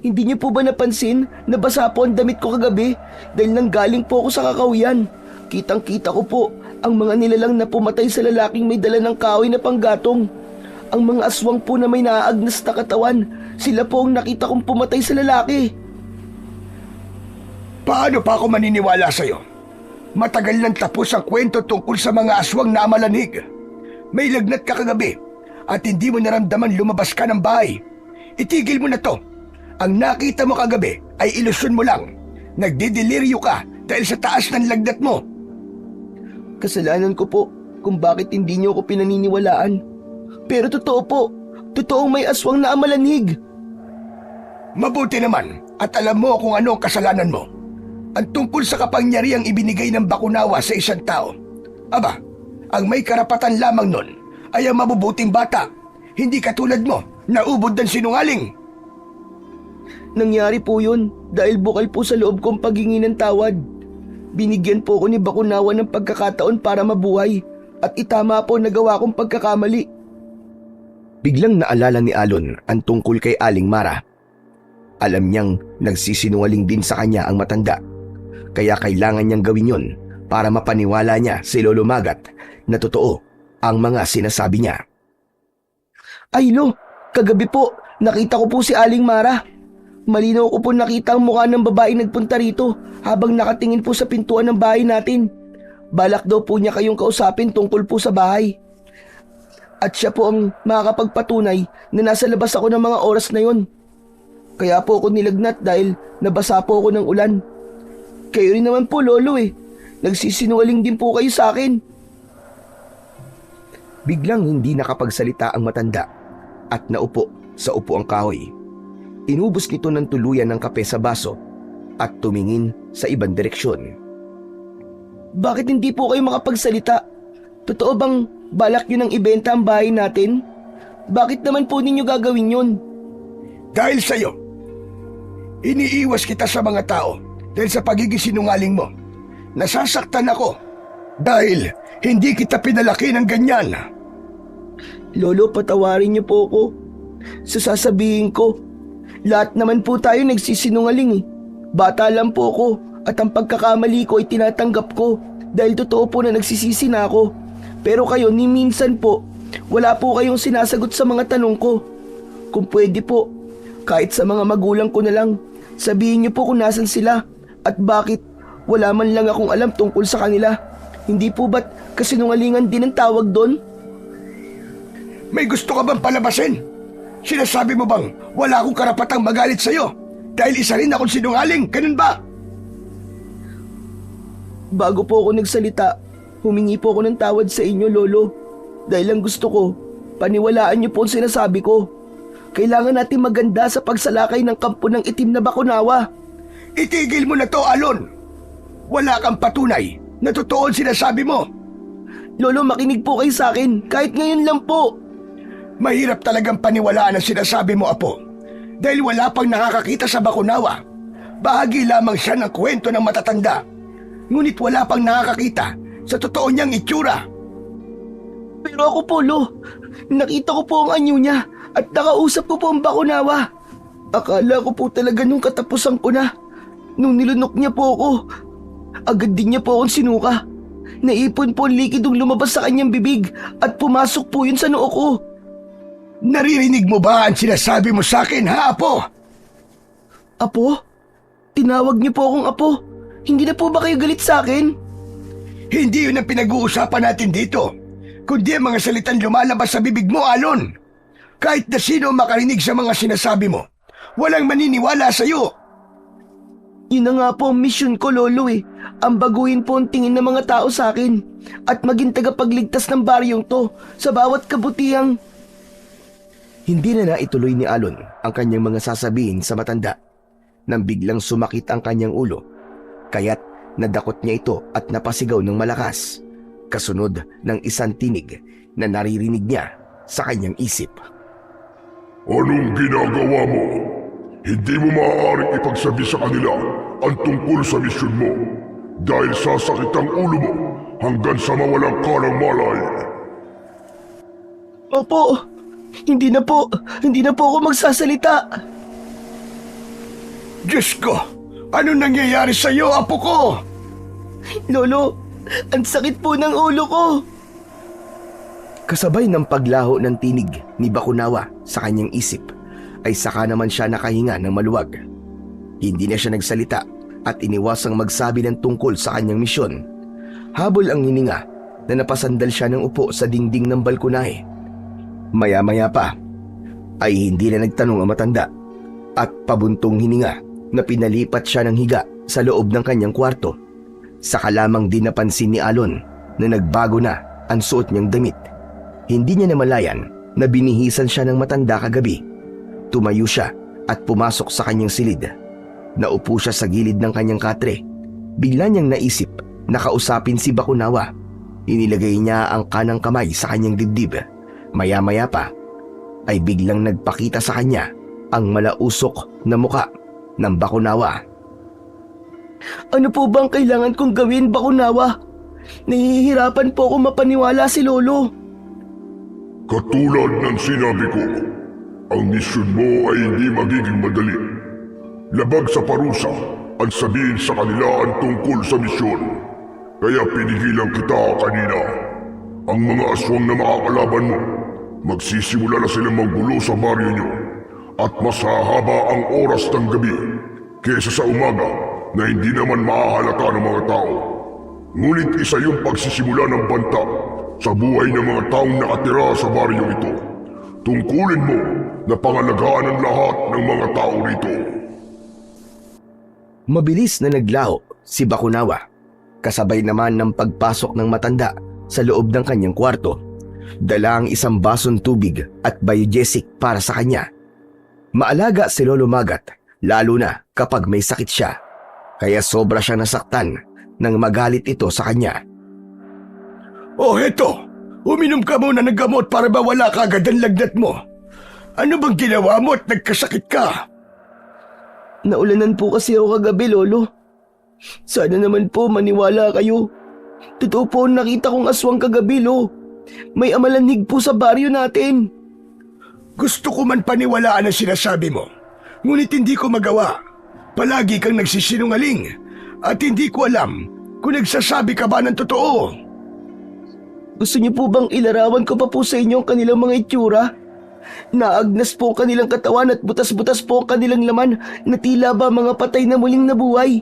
Hindi niyo po ba napansin na basa po ang damit ko kagabi dahil nanggaling po ako sa kakawian? Kitang-kita ko po ang mga nilalang na pumatay sa lalaking may dala ng kahoy na panggatong. Ang mga aswang po na may naaagnas na katawan, sila po ang nakita kong pumatay sa lalaki. Paano pa ako maniniwala sa'yo? Matagal nang tapos ang kwento tungkol sa mga aswang na amalanig. May lagnat ka kagabi at hindi mo naramdaman lumabas ka ng bahay. Itigil mo na to. Ang nakita mo kagabi ay ilusyon mo lang. Nagdideliryo ka dahil sa taas ng lagnat mo. Kasalanan ko po kung bakit hindi niyo ako pinaniniwalaan. Pero totoo po, totoong may aswang na amalanig. Mabuti naman at alam mo kung ano ang kasalanan mo. Ang tungkol sa kapangyarihang ibinigay ng Bakunawa sa isang tao. Aba, ang may karapatan lamang nun ay ang mabubuting bata. Hindi katulad mo na ubod ng sinungaling. Nangyari po yun dahil bukal po sa loob kong paghingi ng tawad. Binigyan po ko ni Bakunawa ng pagkakataon para mabuhay at itama po nagawa kong pagkakamali. Biglang naalala ni Alon ang tungkol kay Aling Mara. Alam niyang nagsisinungaling din sa kanya ang matanda. Kaya kailangan niyang gawin yon para mapaniwala niya si Lolo Magat na totoo ang mga sinasabi niya. Ay lo, kagabi po nakita ko po si Aling Mara. Malinaw ko po nakita ang mukha ng babae nagpunta rito habang nakatingin po sa pintuan ng bahay natin. Balak daw po niya kayong kausapin tungkol po sa bahay. At siya po ang makakapagpatunay na nasa labas ako ng mga oras na yon. Kaya po ako nilagnat dahil nabasa po ako ng ulan. Kayo rin naman po, Lolo eh. Nagsisinungaling din po kayo sa akin. Biglang hindi nakapagsalita ang matanda at naupo sa upuang kahoy. Inubos nito ng tuluyan ng kape sa baso at tumingin sa ibang direksyon. Bakit hindi po kayo makapagsalita? Totoo bang balak nyo nang ibenta ang bahay natin? Bakit naman po ninyo gagawin yun? Dahil sa'yo, iniiwas kita sa mga tao dahil sa pagiging sinungaling mo. Nasasaktan ako dahil hindi kita pinalaki ng ganyan. Lolo, patawarin niyo po ako. Sa sasabihin ko, lahat naman po tayo nagsisinungaling eh. Bata lang po ako at ang pagkakamali ko ay tinatanggap ko dahil totoo po na nagsisisi na ako. Pero kayo ni minsan po, wala po kayong sinasagot sa mga tanong ko. Kung pwede po, kahit sa mga magulang ko na lang, sabihin niyo po kung nasan sila at bakit wala man lang akong alam tungkol sa kanila. Hindi po ba't kasinungalingan din ang tawag doon? May gusto ka bang palabasin? Sinasabi mo bang wala akong karapatang magalit sa'yo dahil isa rin akong sinungaling, ganun ba? Bago po ako nagsalita, humingi po ako ng tawad sa inyo, Lolo. Dahil ang gusto ko, paniwalaan niyo po ang sinasabi ko. Kailangan natin maganda sa pagsalakay ng kampo ng itim na Bakunawa. Itigil mo na to, Alon! Wala kang patunay na totoo ang sinasabi mo. Lolo, makinig po kayo sa akin, kahit ngayon lang po. Mahirap talagang paniwalaan ang sinasabi mo, Apo. Dahil wala pang nakakakita sa Bakunawa. Bahagi lamang siya ng kwento ng matatanda. Ngunit wala pang nakakakita sa totoo niyang itsura. Pero ako po, Lo, nakita ko po ang anyo niya at nakausap ko po ang Bakunawa. Akala ko po talaga nung katapusan ko na. Nung nilunok niya po ako, agad din niya po akong sinuka. Naipon po ang likidong lumabas sa kanyang bibig at pumasok po yun sa noo ko. Naririnig mo ba ang sinasabi mo sa akin, ha, Apo? Apo? Tinawag niyo po akong Apo. Hindi na po ba kayo galit sa akin? Hindi yun ang pinag-uusapan natin dito, kundi ang mga salitang lumalabas sa bibig mo, Alon. Kahit na sino makarinig sa mga sinasabi mo, walang maniniwala sa'yo. Yun na nga po ang misyon ko, Lolo eh. Ang baguhin po ang tingin ng mga tao sa akin at maging tagapagligtas ng baryong to sa bawat kabutihang... Hindi na naituloy ni Alon ang kanyang mga sasabihin sa matanda nang biglang sumakit ang kanyang ulo. Kaya't nadakot niya ito at napasigaw ng malakas, kasunod ng isang tinig na naririnig niya sa kanyang isip. Anong ginagawa mo? Hindi mo maaaring ipagsabi sa kanila ang tungkol sa misyon mo dahil sasakit ang ulo mo hanggang sa mawalang ka ng malay. Opo, hindi na po ako magsasalita. Diyos ko! Ano nangyayari sa iyo, apo ko? Lolo, ang sakit po ng ulo ko. Kasabay ng paglaho ng tinig ni Bakunawa sa kanyang isip, ay saka naman siya nakahinga ng maluwag. Hindi na siya nagsalita at iniwasang magsabi ng tungkol sa kanyang misyon. Habol ang hininga na napasandal siya ng upo sa dingding ng balkonahe. Maya-maya pa ay hindi na nagtanong ang matanda at pabuntong hininga na pinalipat siya ng higa sa loob ng kanyang kwarto. Saka lamang din napansin ni Alon na nagbago na ang suot niyang damit. Hindi niya namalayan na binihisan siya ng matanda kagabi. Tumayo siya at pumasok sa kanyang silid. Naupo siya sa gilid ng kanyang katre. Bigla niyang naisip na kausapin si Bakunawa. Inilagay niya ang kanang kamay sa kanyang dibdib. Maya-maya pa ay biglang nagpakita sa kanya ang malausok na muka ng Bakunawa. Ano po bang kailangan kong gawin, Bakunawa? Nahihirapan po ako mapaniwala si Lolo. Katulad ng sinabi ko, ang misyon mo ay hindi magiging madali. Labag sa parusa at sabihin sa kanila ang tungkol sa misyon. Kaya pinigilan kita kanina. Ang mga aswang na makakalaban mo, magsisimula na silang manggulo sa baryo nyo. At mas hahaba ang oras ng gabi kaysa sa umaga na hindi naman mahahalata ng mga tao. Ngunit isa yung pagsisimula ng banta sa buhay ng mga taong nakatira sa baryo ito. Tungkulin mo na pangalagaan ang lahat ng mga tao rito. Mabilis na naglaho si Bakunawa, kasabay naman ng pagpasok ng matanda sa loob ng kanyang kwarto. Dala ang isang basong tubig at biogesic para sa kanya. Maalaga si Lolo Magat, lalo na kapag may sakit siya. Kaya sobra siya nasaktan nang magalit ito sa kanya. Oh, heto! Uminom ka muna ng gamot para mawala ka agad ang lagnat mo. Ano bang ginawa mo at nagkasakit ka? Naulanan po kasi ako kagabi, Lolo. Sana naman po maniwala kayo. Totoo po nakita kong aswang kagabi, Lo. May amalanhig po sa baryo natin. Gusto ko man paniwalaan ang sinasabi mo, ngunit hindi ko magawa. Palagi kang nagsisinungaling at hindi ko alam kung nagsasabi ka ba ng totoo. Gusto niyo po bang ilarawan ko pa po sa inyo ang kanilang mga itsura? Naagnas po ang kanilang katawan at butas-butas po ang kanilang laman na tila ba mga patay na muling nabuhay.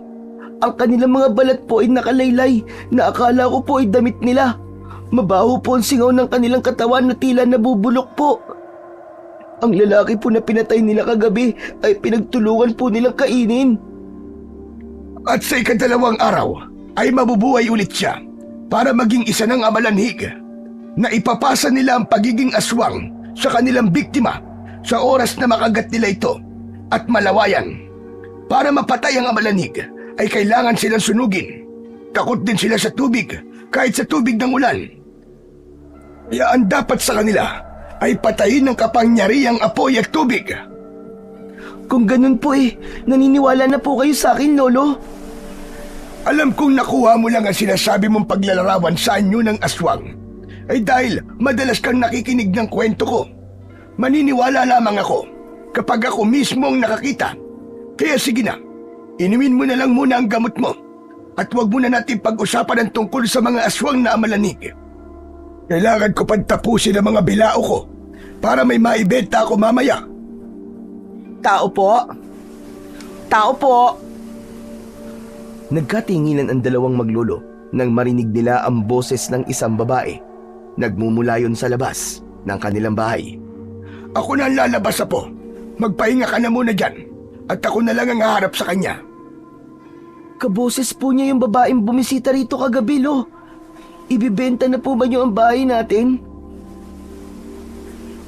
Ang kanilang mga balat po ay nakalaylay na akala ko po ay damit nila. Mabaho po ang singaw ng kanilang katawan na tila nabubulok po. Ang lalaki po na pinatay nila kagabi ay pinagtulungan po nilang kainin. At sa ikadalawang araw ay mabubuhay ulit siya para maging isa ng amalanhig na ipapasa nila ang pagiging aswang sa kanilang biktima sa oras na makagat nila ito at malawayan. Para mapatay ang amalanhig ay kailangan silang sunugin. Takot din sila sa tubig kahit sa tubig ng ulan. Kaya ang dapat sa kanila ay patayin ng kapangyarihang apoy at tubig. Kung ganun po naniniwala na po kayo sa akin, Lolo. Alam kong nakuha mo lang ang sinasabi mong paglalarawan sa anyo ng aswang ay dahil madalas kang nakikinig ng kwento ko. Maniniwala lamang ako kapag ako mismo ang nakakita. Kaya sige na, inumin mo na lang muna ang gamot mo at huwag muna natin pag-usapan ang tungkol sa mga aswang na amalanig. Kailangan ko pang tapusin ang mga bilao ko para may maibenta ako mamaya. Tao po. Tao po. Nagkatinginan ang dalawang maglolo nang marinig nila ang boses ng isang babae. Nagmumulayon sa labas ng kanilang bahay. Ako na ang lalabas, Apo. Magpahinga ka na muna dyan at ako na lang ang haharap sa kanya. Kaboses po niya yung babaeng bumisita rito kagabi, Lo. Ibibenta na po ba niyo ang bahay natin?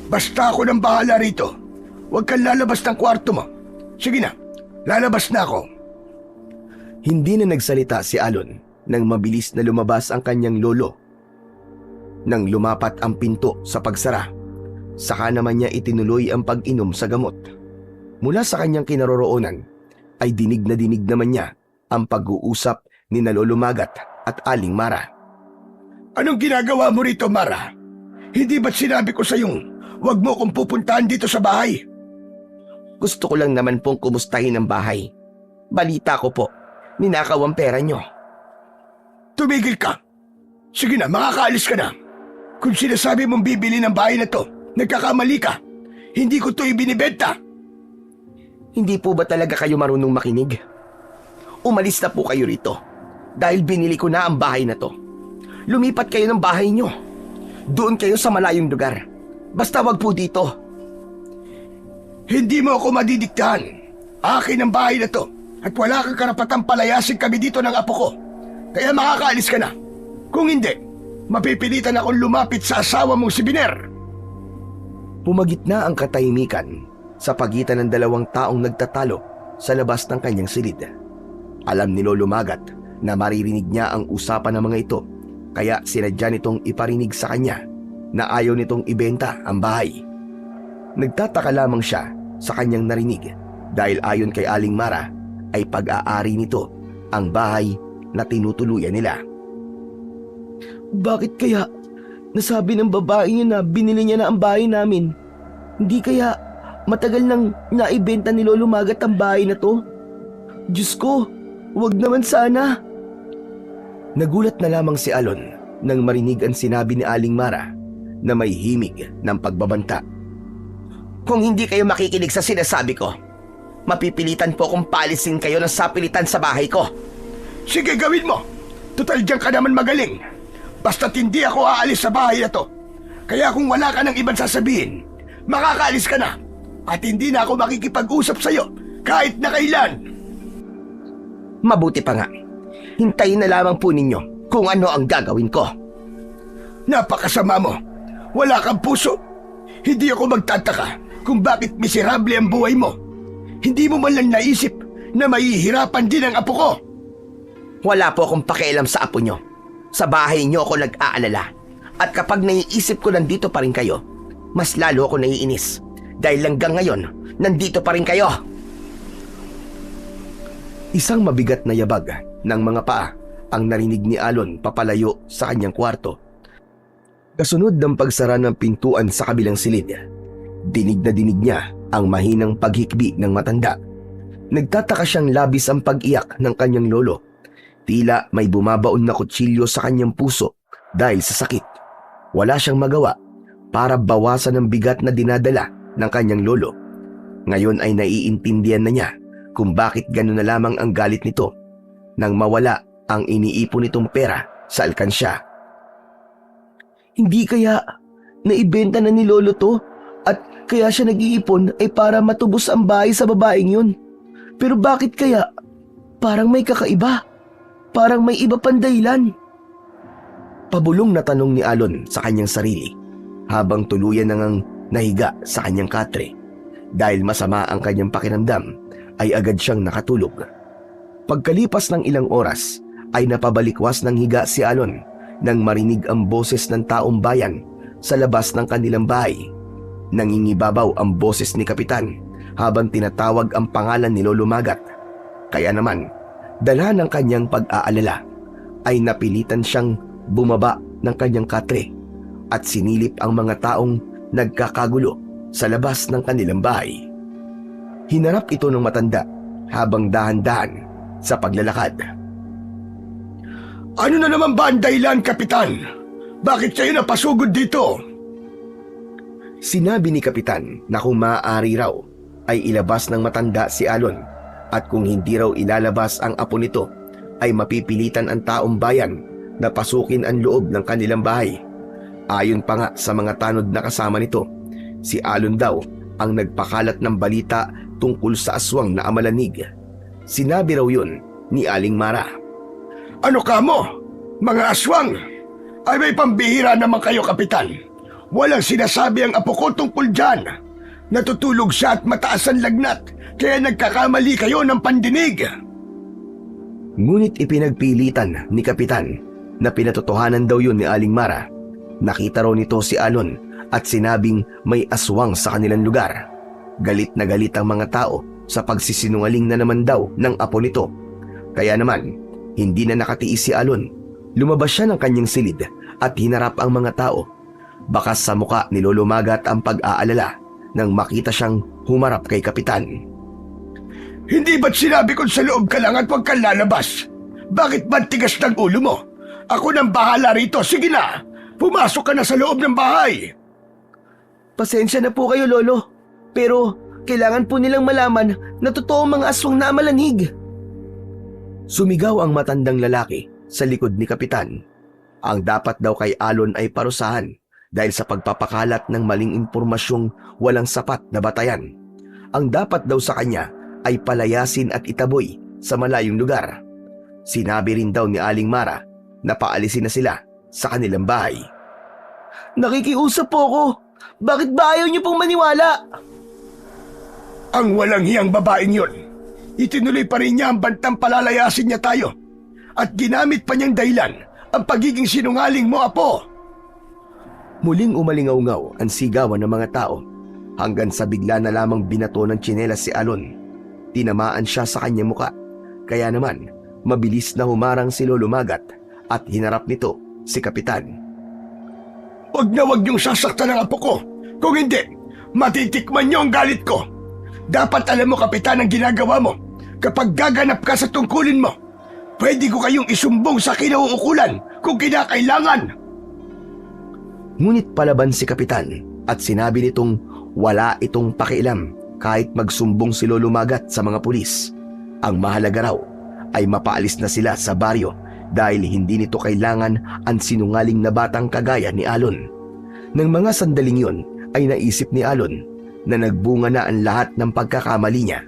Basta ako nang bahala rito. Huwag kang lalabas ng kwarto mo. Sige na, lalabas na ako. Hindi na nagsalita si Alon nang mabilis na lumabas ang kanyang lolo. Nang lumapat ang pinto sa pagsara, saka naman niya itinuloy ang pag-inom sa gamot. Mula sa kanyang kinaroroonan ay dinig naman niya ang pag-uusap ni Lolo Magat at Aling Mara. Anong ginagawa mo rito, Mara? Hindi ba't sinabi ko sa iyong huwag mo kong pupuntahan dito sa bahay? Gusto ko lang naman pong kumustahin ang bahay Balita ko po, ninakaw ang pera nyo. Tumigil ka. Sige na, makakaalis ka na. Kung sinasabi mong bibili ng bahay na to, nagkakamali ka. Hindi ko to ibinibenta. Hindi po ba talaga kayo marunong makinig? Umalis na po kayo rito dahil binili ko na ang bahay na to. Lumipat kayo ng bahay nyo. Doon kayo sa malayong lugar. Basta wag po dito. Hindi mo ako madidiktahan. Akin ang bahay na to at wala kang karapatang palayasin kami dito ng apo ko. Kaya makakaalis ka na. Kung hindi, mapipilitan akong lumapit sa asawa mong si Biner. Pumagitna ang katahimikan sa pagitan ng dalawang taong nagtatalo sa labas ng kanyang silid. Alam ni Lolo Magat na maririnig niya ang usapan ng mga ito, kaya sinadya nitong iparinig sa kanya na ayaw nitong ibenta ang bahay. Nagtataka lamang siya sa kanyang narinig dahil ayon kay Aling Mara ay pag-aari nito ang bahay na tinutuluyan nila. Bakit kaya nasabi ng babae niya na binili niya na ang bahay namin? Hindi kaya matagal nang naibenta ni Lolo Magat ang bahay na to? Diyos ko, wag naman sana. Nagulat na lamang si Alon nang marinig ang sinabi ni Aling Mara na may himig ng pagbabanta. Kung hindi kayo makikinig sa sinasabi ko, mapipilitan po akong palisin kayo ng sapilitan sa bahay ko. Sige, gawin mo. Total diyan ka naman magaling. Basta't hindi ako aalis sa bahay na to. Kaya kung wala ka ng ibang sasabihin, makakaalis ka na. At hindi na ako makikipag-usap sa'yo kahit na kailan. Mabuti pa nga. Hintayin na lamang po ninyo kung ano ang gagawin ko. Napakasama mo. Wala kang puso. Hindi ako magtataka kung bakit miserable ang buhay mo. Hindi mo man lang naisip na mahihirapan din ang apo ko. Wala po akong pakialam sa apo nyo. Sa bahay nyo ako nag-aalala. At kapag naiisip ko nandito pa rin kayo, mas lalo ako naiinis. Dahil hanggang ngayon, nandito pa rin kayo. Isang mabigat na yabag ng mga paa ang narinig ni Alon papalayo sa kanyang kwarto. Kasunod ng pagsara ng pintuan sa kabilang silid, dinig na dinig niya ang mahinang paghikbi ng matanda. Nagtataka siyang labis ang pag-iyak ng kanyang lolo. Tila may bumabaon na kutsilyo sa kanyang puso dahil sa sakit. Wala siyang magawa para bawasan ang bigat na dinadala ng kanyang lolo. Ngayon ay naiintindihan na niya kung bakit gano'n na lamang ang galit nito nang mawala ang iniipon nitong pera sa alkansya. Hindi kaya naibenta na ni Lolo to at kaya siya nag-iipon ay para matubos ang bahay sa babaeng yun. Pero bakit kaya? Parang may kakaiba. Parang may iba pang dahilan. Pabulong na tanong ni Alon sa kanyang sarili habang tuluyan nang nahiga sa kanyang katre. Dahil masama ang kanyang pakiramdam ay agad siyang nakatulog. Pagkalipas ng ilang oras ay napabalikwas ng higa si Alon nang marinig ang boses ng taong bayan sa labas ng kanilang bahay. Nangingibabaw ang boses ni Kapitan habang tinatawag ang pangalan ni Lolo Magat. Kaya naman, dala ng kanyang pag-aalala, ay napilitan siyang bumaba ng kanyang katre at sinilip ang mga taong nagkakagulo sa labas ng kanilang bahay. Hinarap ito ng matanda habang dahan-dahan sa paglalakad. Ano na naman ba ang dahilan, Kapitan? Bakit kayo napasugod dito? Sinabi ni Kapitan na kung maaari raw ay ilabas ng matanda si Alon at kung hindi raw ilalabas ang apo nito ay mapipilitan ang taong bayan na pasukin ang loob ng kanilang bahay. Ayon pa nga sa mga tanod na kasama nito, si Alon daw ang nagpakalat ng balita tungkol sa aswang na amalanig. Sinabi raw yun ni Aling Mara. Ano ka mo? Mga aswang? Ay may pambihira naman kayo, Kapitan. Walang sinasabi ang apo ko tungkol dyan. Natutulog siya at mataas ang lagnat, kaya nagkakamali kayo ng pandinig. Ngunit ipinagpilitan ni Kapitan na pinatotohanan daw yun ni Aling Mara. Nakita raw nito si Alon at sinabing may aswang sa kanilang lugar. Galit na galit ang mga tao sa pagsisinungaling na naman daw ng apo nito. Kaya naman, hindi na nakatiis si Alon. Lumabas siya ng kanyang silid at hinarap ang mga tao. Bakas sa muka ni Lolo Magat ang pag-aalala nang makita siyang humarap kay Kapitan. Hindi ba't sinabi ko sa loob ka lang at huwag kang lalabas? Bakit ba't tigas ng ulo mo? Ako nang bahala rito. Sige na, pumasok ka na sa loob ng bahay. Pasensya na po kayo, Lolo. Pero kailangan po nilang malaman na totoo ang mga aswang na malanig. Sumigaw ang matandang lalaki sa likod ni Kapitan. Ang dapat daw kay Alon ay parusahan dahil sa pagpapakalat ng maling impormasyong walang sapat na batayan. Ang dapat daw sa kanya ay palayasin at itaboy sa malayong lugar. Sinabi rin daw ni Aling Mara na paalisin na sila sa kanilang bahay. Nakikiusap po ako. Bakit ba ayaw niyo pong maniwala? Ang walang hiyang babaeng yun. Itinuloy pa rin niya ang bantang palalayasin niya tayo. At ginamit pa niyang dahilan ang pagiging sinungaling mo, Apo. Muling umalingaw-ngaw ang sigawan ng mga tao hanggang sa bigla na lamang binato ng tsinelas si Alon. Tinamaan siya sa kanyang muka, kaya naman mabilis na humarang si Lolo Magat at hinarap nito si Kapitan. Huwag niyong sasaktan ang apo ko. Kung hindi, matitikman niyo ang galit ko. Dapat alam mo, Kapitan, ang ginagawa mo. Kapag gaganap ka sa tungkulin mo, pwede ko kayong isumbong sa kinauukulan kung kinakailangan. Ngunit palaban si Kapitan at sinabi nitong wala itong pakialam kahit magsumbong si Lolo Magat sa mga pulis. Ang mahalaga raw ay mapaalis na sila sa baryo dahil hindi nito kailangan ang sinungaling na batang kagaya ni Alon. Nang mga sandaling yon ay naisip ni Alon na nagbunga na ang lahat ng pagkakamali niya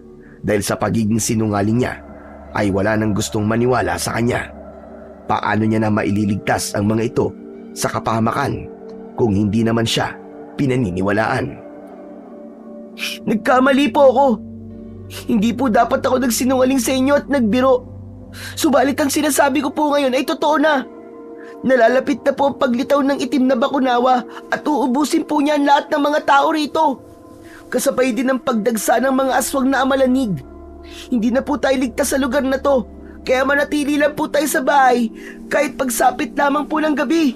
dahil sa pagiging sinungaling niya ay wala nang gustong maniwala sa kanya. Paano niya na maililigtas ang mga ito sa kapahamakan kung hindi naman siya pinaniniwalaan? Nagkamali po ako. Hindi po dapat ako nagsinungaling sa inyo at nagbiro. Subalit ang sinasabi ko po ngayon ay totoo na. Nalalapit na po ang paglitaw ng itim na bakunawa at uubusin po niya ang lahat ng mga tao rito. Kasabay din ang pagdagsa ng mga aswang na amalanig. Hindi na po tayo ligtas sa lugar na to, kaya manatili lang po tayo sa bahay kahit pagsapit lamang po ng gabi.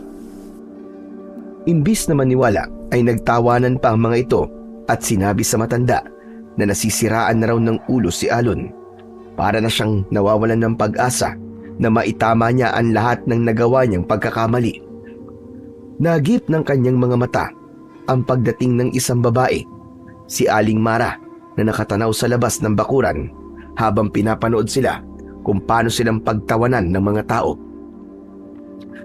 Imbis na maniwala ay nagtawanan pa ang mga ito at sinabi sa matanda na nasisiraan na raw ng ulo si Alon. Para na siyang nawawalan ng pag-asa na maitama niya ang lahat ng nagawa niyang pagkakamali. Nagip ng kanyang mga mata ang pagdating ng isang babae, si Aling Mara, na nakatanaw sa labas ng bakuran habang pinapanood sila kung paano silang pagtawanan ng mga tao.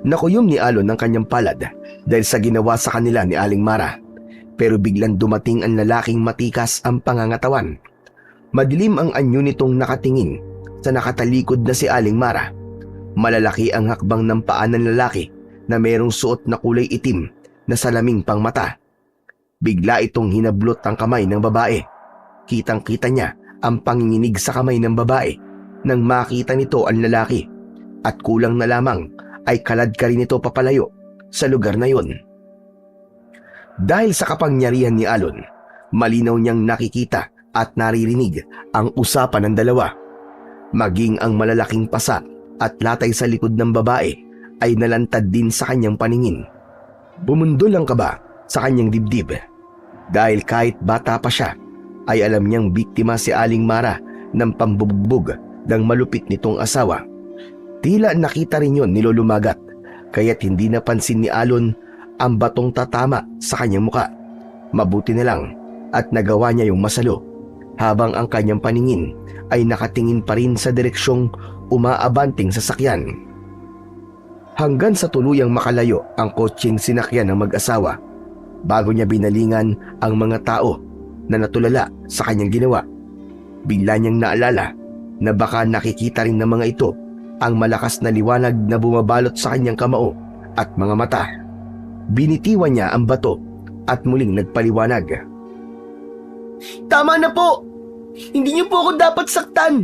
Nakuyom ni Alon ang kanyang palad dahil sa ginawa sa kanila ni Aling Mara. Pero biglang dumating ang lalaking matikas ang pangangatawan. Madilim ang anyo nitong nakatingin sa nakatalikod na si Aling Mara. Malalaki ang hakbang ng paa ng lalaki na mayroong suot na kulay itim na salaming pang mata. Bigla itong hinablot ang kamay ng babae. Kitang-kita niya ang panginginig sa kamay ng babae nang makita nito ang lalaki at kulang na lamang ay kalad ka rin ito papalayo sa lugar na yon. Dahil sa kapangyarihan ni Alon, malinaw niyang nakikita at naririnig ang usapan ng dalawa. Maging ang malalaking pasa at latay sa likod ng babae ay nalantad din sa kanyang paningin. Bumundol ang kaba sa kanyang dibdib dahil kahit bata pa siya ay alam niyang biktima si Aling Mara ng pambubugbog ng malupit nitong asawa. Tila nakita rin yon ni Lolo Magat kaya't hindi napansin ni Alon ang batong tatama sa kanyang muka. Mabuti na lang at nagawa niya yung masalo habang ang kanyang paningin ay nakatingin pa rin sa direksyong umaabanting sasakyan. Hanggang sa tuluyang makalayo ang kotseng sinakyan ng mag-asawa bago niya binalingan ang mga tao na natulala sa kanyang ginawa. Bigla niyang naalala na baka nakikita rin ng mga ito ang malakas na liwanag na bumabalot sa kanyang kamao at mga mata. Binitiwan niya ang bato at muling nagpaliwanag. Tama na po! Hindi niyo po ako dapat saktan.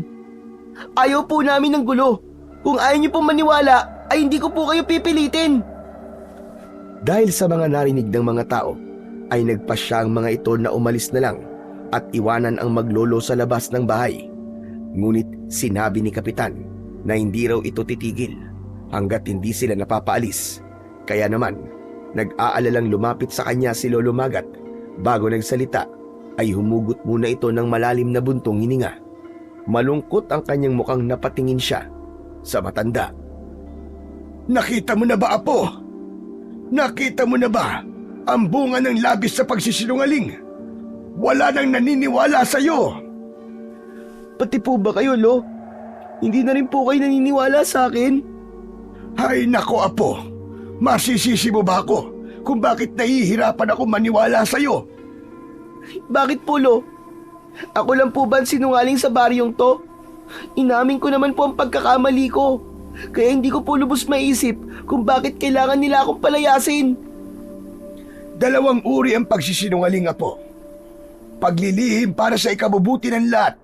Ayaw po namin ng gulo. Kung ayaw niyo po maniwala, ay hindi ko po kayo pipilitin. Dahil sa mga narinig ng mga tao, ay nagpasya ang mga ito na umalis na lang at iwanan ang maglolo sa labas ng bahay. Ngunit sinabi ni Kapitan na hindi raw ito titigil hanggat hindi sila napapaalis. Kaya naman, nag-aalalang lumapit sa kanya si Lolo Magat. Bago nagsalita, ay humugot muna ito ng malalim na buntong hininga. Malungkot ang kanyang mukhang napatingin siya sa matanda. Nakita mo na ba, Apo? Nakita mo na ba ang bunga ng labis sa pagsisinungaling? Wala nang naniniwala sa'yo. Pati po ba kayo, Lo? Hindi na rin po kayo naniniwala sa akin? Hay nako, Apo. Masisisi mo ba ako kung bakit nahihirapan ako maniwala sa'yo? Bakit po, Lo? Ako lang po ba ang sinungaling sa baryong to? Inamin ko naman po ang pagkakamali ko. Kaya hindi ko po lubos maisip kung bakit kailangan nila akong palayasin. Dalawang uri ang pagsisinungaling, Apo. Paglilihim para sa ikabubuti ng lahat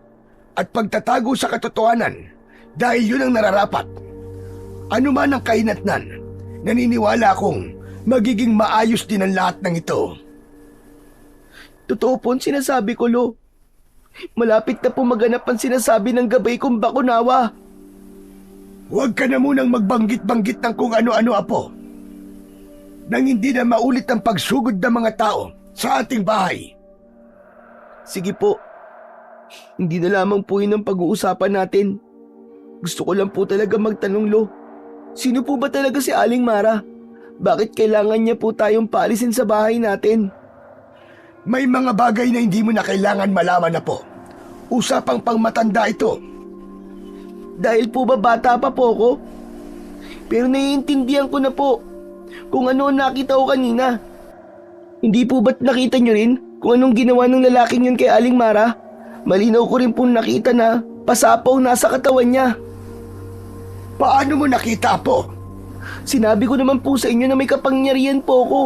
at pagtatago sa katotohanan dahil yun ang nararapat. Ano man ang kahinatnan, naniniwala akong magiging maayos din ang lahat ng ito. Totoo po ang sinasabi ko, Lo. Malapit na po maganap ang sinasabi ng gabay kong bakunawa. Huwag ka na munang magbanggit-banggit ng kung ano-ano, Apo. Nang hindi na maulit ang pagsugod ng mga tao sa ating bahay. Sige po. Hindi na lamang po yun ang pag-uusapan natin. Gusto ko lang po talaga magtanong, Lo. Sino po ba talaga si Aling Mara? Bakit kailangan niya po tayong paalisin sa bahay natin? May mga bagay na hindi mo na kailangan malaman, Apo. Usapang pangmatanda ito. Dahil po ba bata pa po ako? Pero naiintindihan ko na po kung ano ang nakita ko kanina. Hindi po ba't nakita niyo rin kung anong ginawa ng lalaking yun kay Aling Mara? Malinaw ko rin po nakita na pasapaw nasa katawan niya. Paano mo nakita, Apo? Sinabi ko naman po sa inyo na may kapangyarihan po ako.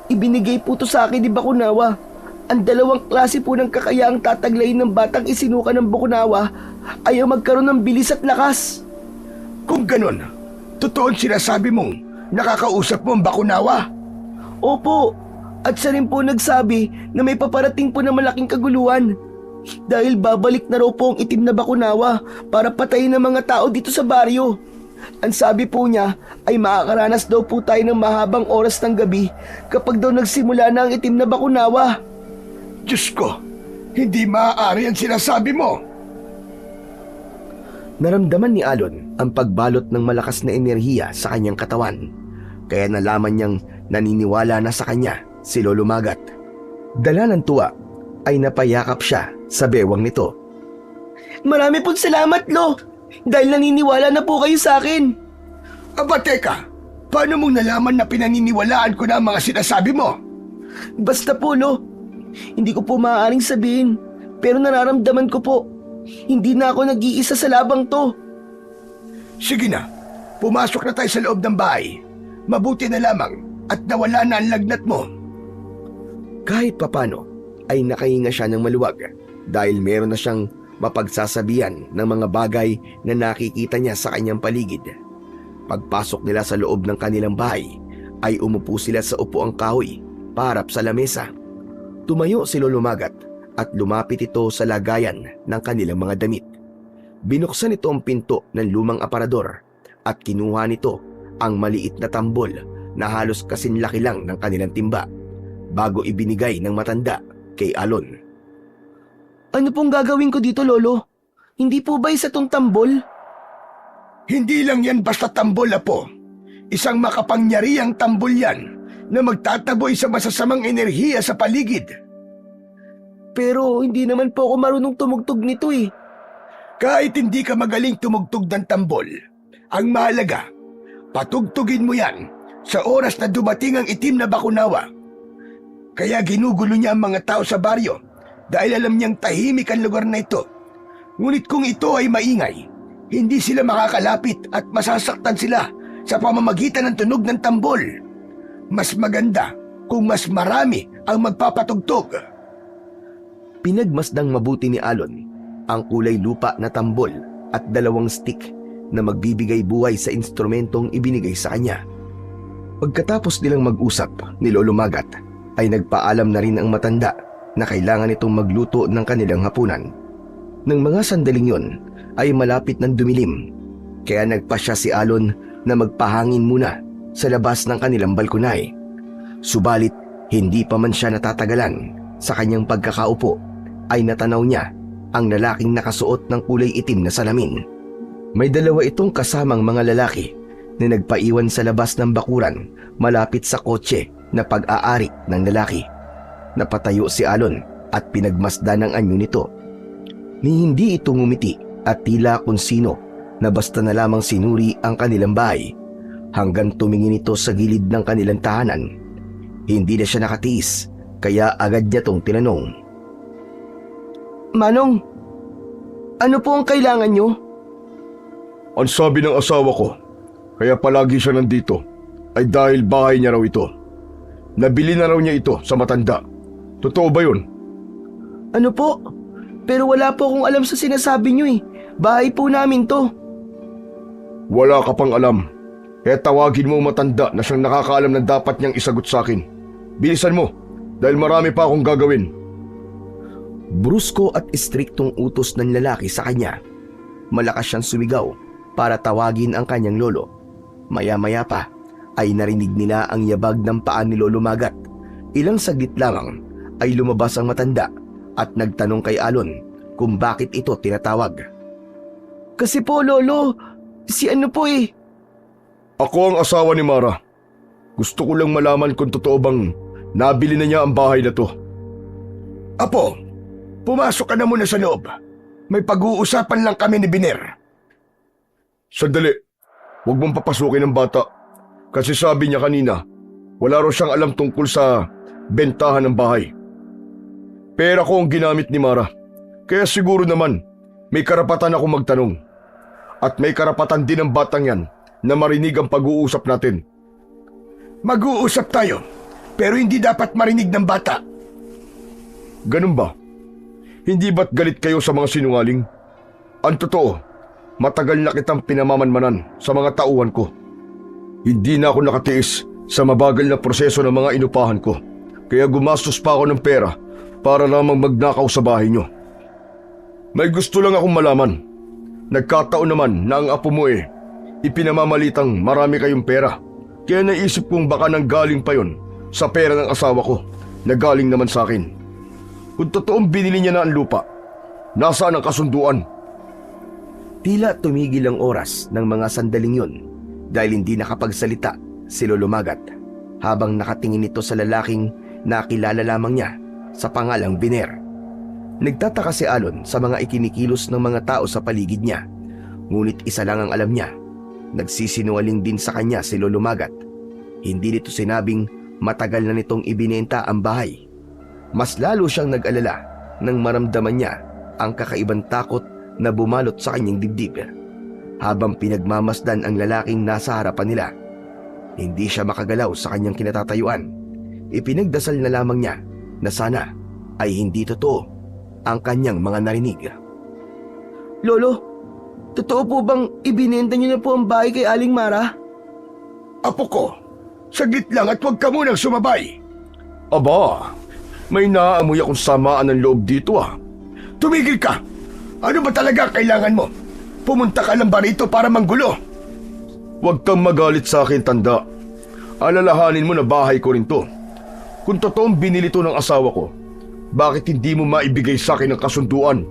Ibinigay po to sa akin ni Bakunawa. Ang dalawang klase po ng kakayaang tataglayin ng batang isinuka ng Bakunawa ay ang magkaroon ng bilis at lakas. Kung ganon, totoo ang sinasabi mong nakakausap mo ang Bakunawa? Opo, at siya rin po nagsabi na may paparating po na malaking kaguluhan. Dahil babalik na raw po ang itim na Bakunawa para patayin ang mga tao dito sa baryo. Ang sabi po niya ay makakaranas daw po tayo ng mahabang oras ng gabi kapag daw nagsimula na ang itim na Bakunawa. Diyos ko, hindi maaari ang sinasabi mo. Naramdaman ni Alon ang pagbalot ng malakas na enerhiya sa kanyang katawan. Kaya nalaman niyang naniniwala na sa kanya si Lolo Magat. Dala ng tuwa ay napayakap siya sa bewang nito. Marami pong salamat, Lo, dahil naniniwala na po kayo sa akin. Aba teka, paano mong nalaman na pinaniniwalaan ko na ang mga sinasabi mo? Basta po, Lo, hindi ko po maaaring sabihin, pero nararamdaman ko po, hindi na ako nag-iisa sa labang to. Sige na, pumasok na tayo sa loob ng bahay. Mabuti na lamang at nawala na ang lagnat mo. Kahit papano ay nakahinga siya ng maluwag dahil meron na siyang mapagsasabihan ng mga bagay na nakikita niya sa kanyang paligid. Pagpasok nila sa loob ng kanilang bahay ay umupo sila sa upuang kahoy parap sa lamesa. Tumayo si Lolo Magat at lumapit ito sa lagayan ng kanilang mga damit. Binuksan ito ang pinto ng lumang aparador at kinuha nito ang maliit na tambol na halos kasinlaki lang ng kanilang timba bago ibinigay ng matanda kay Alon. Ano pong gagawin ko dito, Lolo? Hindi po ba isa tong tambol? Hindi lang yan basta tambol, Apo. Isang makapangyarihang tambol yan na magtataboy sa masasamang enerhiya sa paligid. Pero hindi naman po ako marunong tumugtog nito eh. Kahit hindi ka magaling tumugtog ng tambol, ang mahalaga, patugtugin mo yan sa oras na dumating ang itim na Bakunawa. Kaya ginugulo niya ang mga tao sa baryo dahil alam niyang tahimik ang lugar na ito. Ngunit kung ito ay maingay, hindi sila makakalapit at masasaktan sila sa pamamagitan ng tunog ng tambol. Mas maganda kung mas marami ang magpapatugtog. Pinagmasdang mabuti ni Alon ang kulay lupa na tambol at 2 stick na magbibigay buhay sa instrumentong ibinigay sa kanya. Pagkatapos nilang mag-usap ni Lolo Magat, ay nagpaalam na rin ang matanda na kailangan itong magluto ng kanilang hapunan. Nang mga sandaling yon ay malapit ng dumilim, kaya nagpasya si Alon na magpahangin muna sa labas ng kanilang balkonay. Subalit hindi pa man siya natatagalan sa kanyang pagkakaupo ay natanaw niya ang lalaking nakasuot ng kulay itim na salamin. May dalawa itong kasamang mga lalaki na nagpaiwan sa labas ng bakuran malapit sa kotse na pag-aari ng lalaki. Napatayo si Alon at pinagmasdan ng anyo nito. Ni hindi ito ngumiti at tila kung sino na basta na lamang sinuri ang kanilang bahay hanggang tumingin ito sa gilid ng kanilang tahanan. Hindi na siya nakatiis kaya agad niya tong tinanong. Manong, ano po ang kailangan nyo? Ang sabi ng asawa ko, kaya palagi siya nandito, ay dahil bahay niya raw ito. Nabili na raw niya ito sa matanda. Totoo ba yun? Ano po? Pero wala po akong alam sa sinasabi nyo eh. Bahay po namin to. Wala ka pang alam. Kaya tawagin mo ang matanda na siyang nakakaalam na dapat niyang isagot sa akin. Bilisan mo, dahil marami pa akong gagawin. Brusko at istriktong utos ng lalaki sa kanya. Malakas siyang sumigaw para tawagin ang kanyang lolo. Maya-maya pa ay narinig nila ang yabag ng paa ni Lolo Magat. Ilang saglit lamang ay lumabas ang matanda at nagtanong kay Alon kung bakit ito tinatawag. Kasi po, Lolo, si ano po eh. Ako ang asawa ni Mara. Gusto ko lang malaman kung totoo bang nabili na niya ang bahay na to. Apo, pumasok ka na muna sa loob. May pag-uusapan lang kami ni Biner. Sandali, huwag mong papasukin ang bata. Kasi sabi niya kanina, wala raw siyang alam tungkol sa bentahan ng bahay. Pera ko ang ginamit ni Mara. Kaya siguro naman, may karapatan ako magtanong. At may karapatan din ang batang yan na marinig ang pag-uusap natin. Mag-uusap tayo, pero hindi dapat marinig ng bata. Ganun ba? Hindi ba't galit kayo sa mga sinungaling? Ang totoo, matagal na kitang pinamamanmanan sa mga tauhan ko. Hindi na ako nakatiis sa mabagal na proseso ng mga inupahan ko. Kaya gumastos pa ako ng pera para lamang magnakaw sa bahay nyo. May gusto lang akong malaman. Nagkataon naman na ang apo mo ipinamamalitang marami kayong pera. Kaya naisip kong baka nanggaling pa yon sa pera ng asawa ko na galing naman sa akin. Kung totoong binili niya na ang lupa, nasaan ang kasunduan? Tila tumigil ang oras ng mga sandaling yun dahil hindi nakapagsalita si Lolo Magat habang nakatingin ito sa lalaking nakilala lamang niya sa pangalang Biner. Nagtataka si Alon sa mga ikinikilos ng mga tao sa paligid niya, ngunit isa lang ang alam niya. Nagsisinungaling din sa kanya si Lolo Magat. Hindi nito sinabing matagal na nitong ibinenta ang bahay. Mas lalo siyang nag-alala nang maramdaman niya ang kakaibang takot na bumalot sa kanyang dibdib. Habang pinagmamasdan ang lalaking nasa harapan nila, hindi siya makagalaw sa kanyang kinatatayuan. Ipinagdasal na lamang niya na sana ay hindi totoo ang kanyang mga narinig. Lolo, totoo po bang ibinenta niyo na po ang bahay kay Aling Mara? Apo ko, saglit lang at huwag ka munang sumabay. Aba, may naaamoy akong samaan ng loob dito ah. Tumigil ka! Ano ba talaga kailangan mo? Pumunta ka lang ba rito para manggulo? Huwag kang magalit sa akin, tanda. Alalahanin mo na bahay ko rin to. Kung totoong binili to ng asawa ko, bakit hindi mo maibigay sa akin ang kasunduan?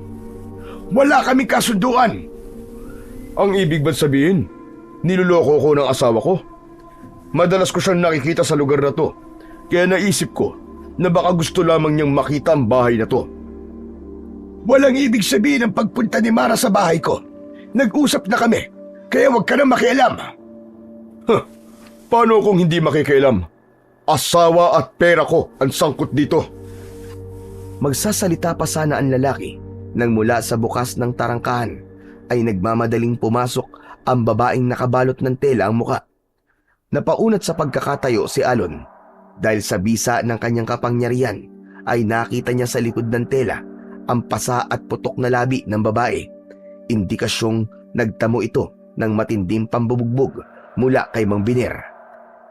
Wala kaming kasunduan! Ang ibig ba sabihin, niloloko ko ng asawa ko? Madalas ko siyang nakikita sa lugar na to, kaya naisip ko na baka gusto lamang niyang makita ang bahay na to. Walang ibig sabihin ang pagpunta ni Mara sa bahay ko. Nag-usap na kami, kaya huwag ka na makialam. Paano kung hindi makikialam? Asawa at pera ko ang sangkot dito. Magsasalita pa sana ang lalaki nang mula sa bukas ng tarangkahan ay nagmamadaling pumasok ang babaeng nakabalot ng tela ang muka. Napaunat sa pagkakatayo si Alon dahil sa bisa ng kanyang kapangyarihan ay nakita niya sa likod ng tela ang pasa at putok na labi ng babae. Indikasyong nagtamo ito ng matinding pambubugbog mula kay Mang Biner.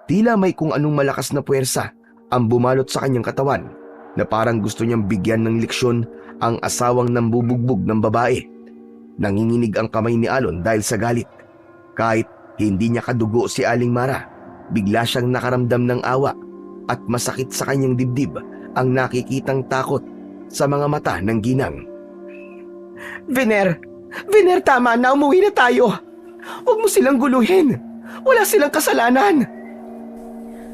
Tila may kung anong malakas na puwersa ang bumalot sa kanyang katawan na parang gusto niyang bigyan ng leksyon ang asawang nambubugbog ng babae. Nanginginig ang kamay ni Alon dahil sa galit. Kahit hindi niya kadugo si Aling Mara, bigla siyang nakaramdam ng awa at masakit sa kanyang dibdib ang nakikitang takot sa mga mata ng ginang. Vener, tama na, umuwi na tayo. Huwag mo silang guluhin. Wala silang kasalanan.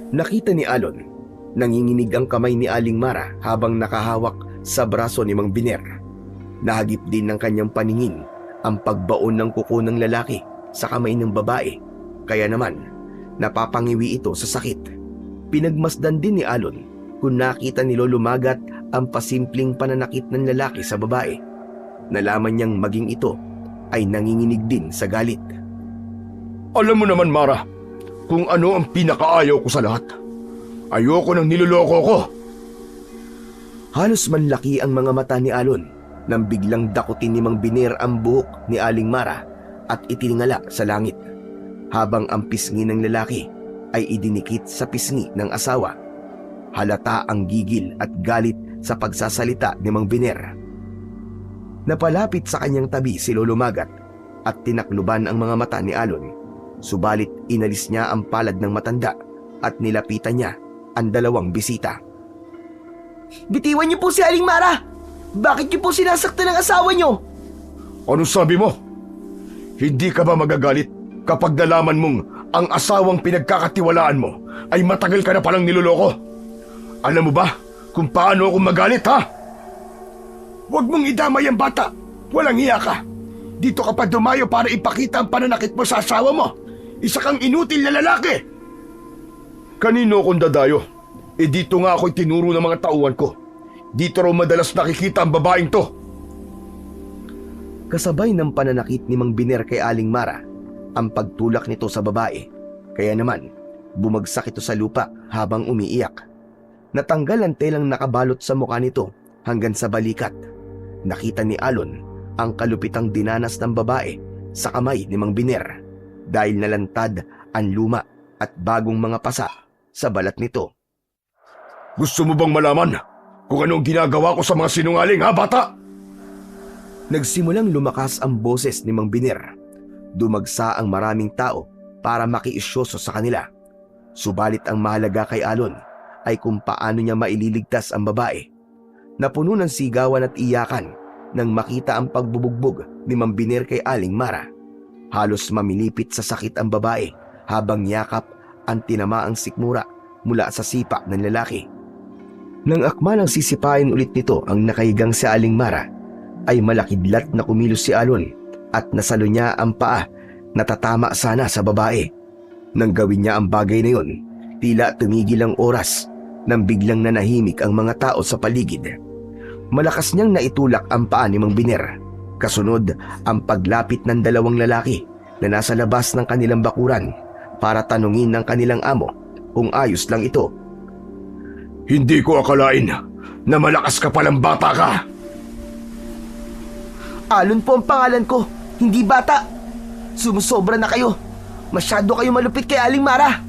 Nakita ni Alon, nanginginig ang kamay ni Aling Mara habang nakahawak sa braso ni Mang Biner. Nahagip din ng kanyang paningin ang pagbaon ng kuko ng lalaki sa kamay ng babae, kaya naman napapangiwi ito sa sakit. Pinagmasdan din ni Alon kung nakita ni Lolo Magat ang pasimpleng pananakit ng lalaki sa babae. Nalaman niyang maging ito ay nanginginig din sa galit. Alam mo naman, Mara, kung ano ang pinakaayaw ko sa lahat. Ayoko nang niloloko ko. Halos manlaki ang mga mata ni Alon nang biglang dakutin ni Mang Biner ang buhok ni Aling Mara at itiningala sa langit, habang ang pisngi ng lalaki ay idinikit sa pisngi ng asawa. Halata ang gigil at galit sa pagsasalita ni Mang Biner. Napalapit sa kanyang tabi si Lolo Magat at tinakluban ang mga mata ni Alon, subalit inalis niya ang palad ng matanda at nilapitan niya ang dalawang bisita. Bitiwan niyo po si Aling Mara. Bakit niyo po sinasaktan ng asawa niyo? Ano sabi mo? Hindi ka ba magagalit kapag nalaman mong ang asawang pinagkakatiwalaan mo ay matagal ka na palang niloloko? Alam mo ba kung paano ako magalit, ha? Huwag mong idamay ang bata. Walang hiya ka. Dito ka pa dumayo para ipakita ang pananakit mo sa asawa mo. Isa kang inutil na lalaki. Kanino akong dadayo? Dito nga ako'y tinuro ng mga tauhan ko. Dito raw madalas nakikita ang babaeng to. Kasabay ng pananakit ni Mang Biner kay Aling Mara ang pagtulak nito sa babae, kaya naman bumagsak ito sa lupa habang umiiyak. Natanggal ang telang nakabalot sa mukha nito hanggang sa balikat. Nakita ni Alon ang kalupitang dinanas ng babae sa kamay ni Mang Biner dahil nalantad ang luma at bagong mga pasa sa balat nito. Gusto mo bang malaman kung anong ginagawa ko sa mga sinungaling, ha, bata? Nagsimulang lumakas ang boses ni Mang Biner. Dumagsa ang maraming tao para makiisyoso sa kanila. Subalit ang mahalaga kay Alon ay kung paano niya maililigtas ang babae. Napuno ng sigawan at iyakan nang makita ang pagbubugbog ni Mang Biner kay Aling Mara. Halos mamilipit sa sakit ang babae habang yakap ang tinamaang sikmura mula sa sipa ng lalaki. Nang akma ng sisipain ulit nito ang nakahigang si Aling Mara, ay malakidlat na kumilos si Alon at nasalo niya ang paa na tatama sana sa babae. Nang gawin niya ang bagay na yun, tila tumigil ang oras nang biglang nanahimik ang mga tao sa paligid. Malakas niyang naitulak ang paa ni Mang Biner. Kasunod ang paglapit ng dalawang lalaki na nasa labas ng kanilang bakuran para tanungin ng kanilang amo kung ayos lang ito. Hindi ko akalain na malakas ka palang bata ka. Alon po ang pangalan ko, hindi bata. Sumusobra na kayo. Masyado kayo malupit kay Aling Mara.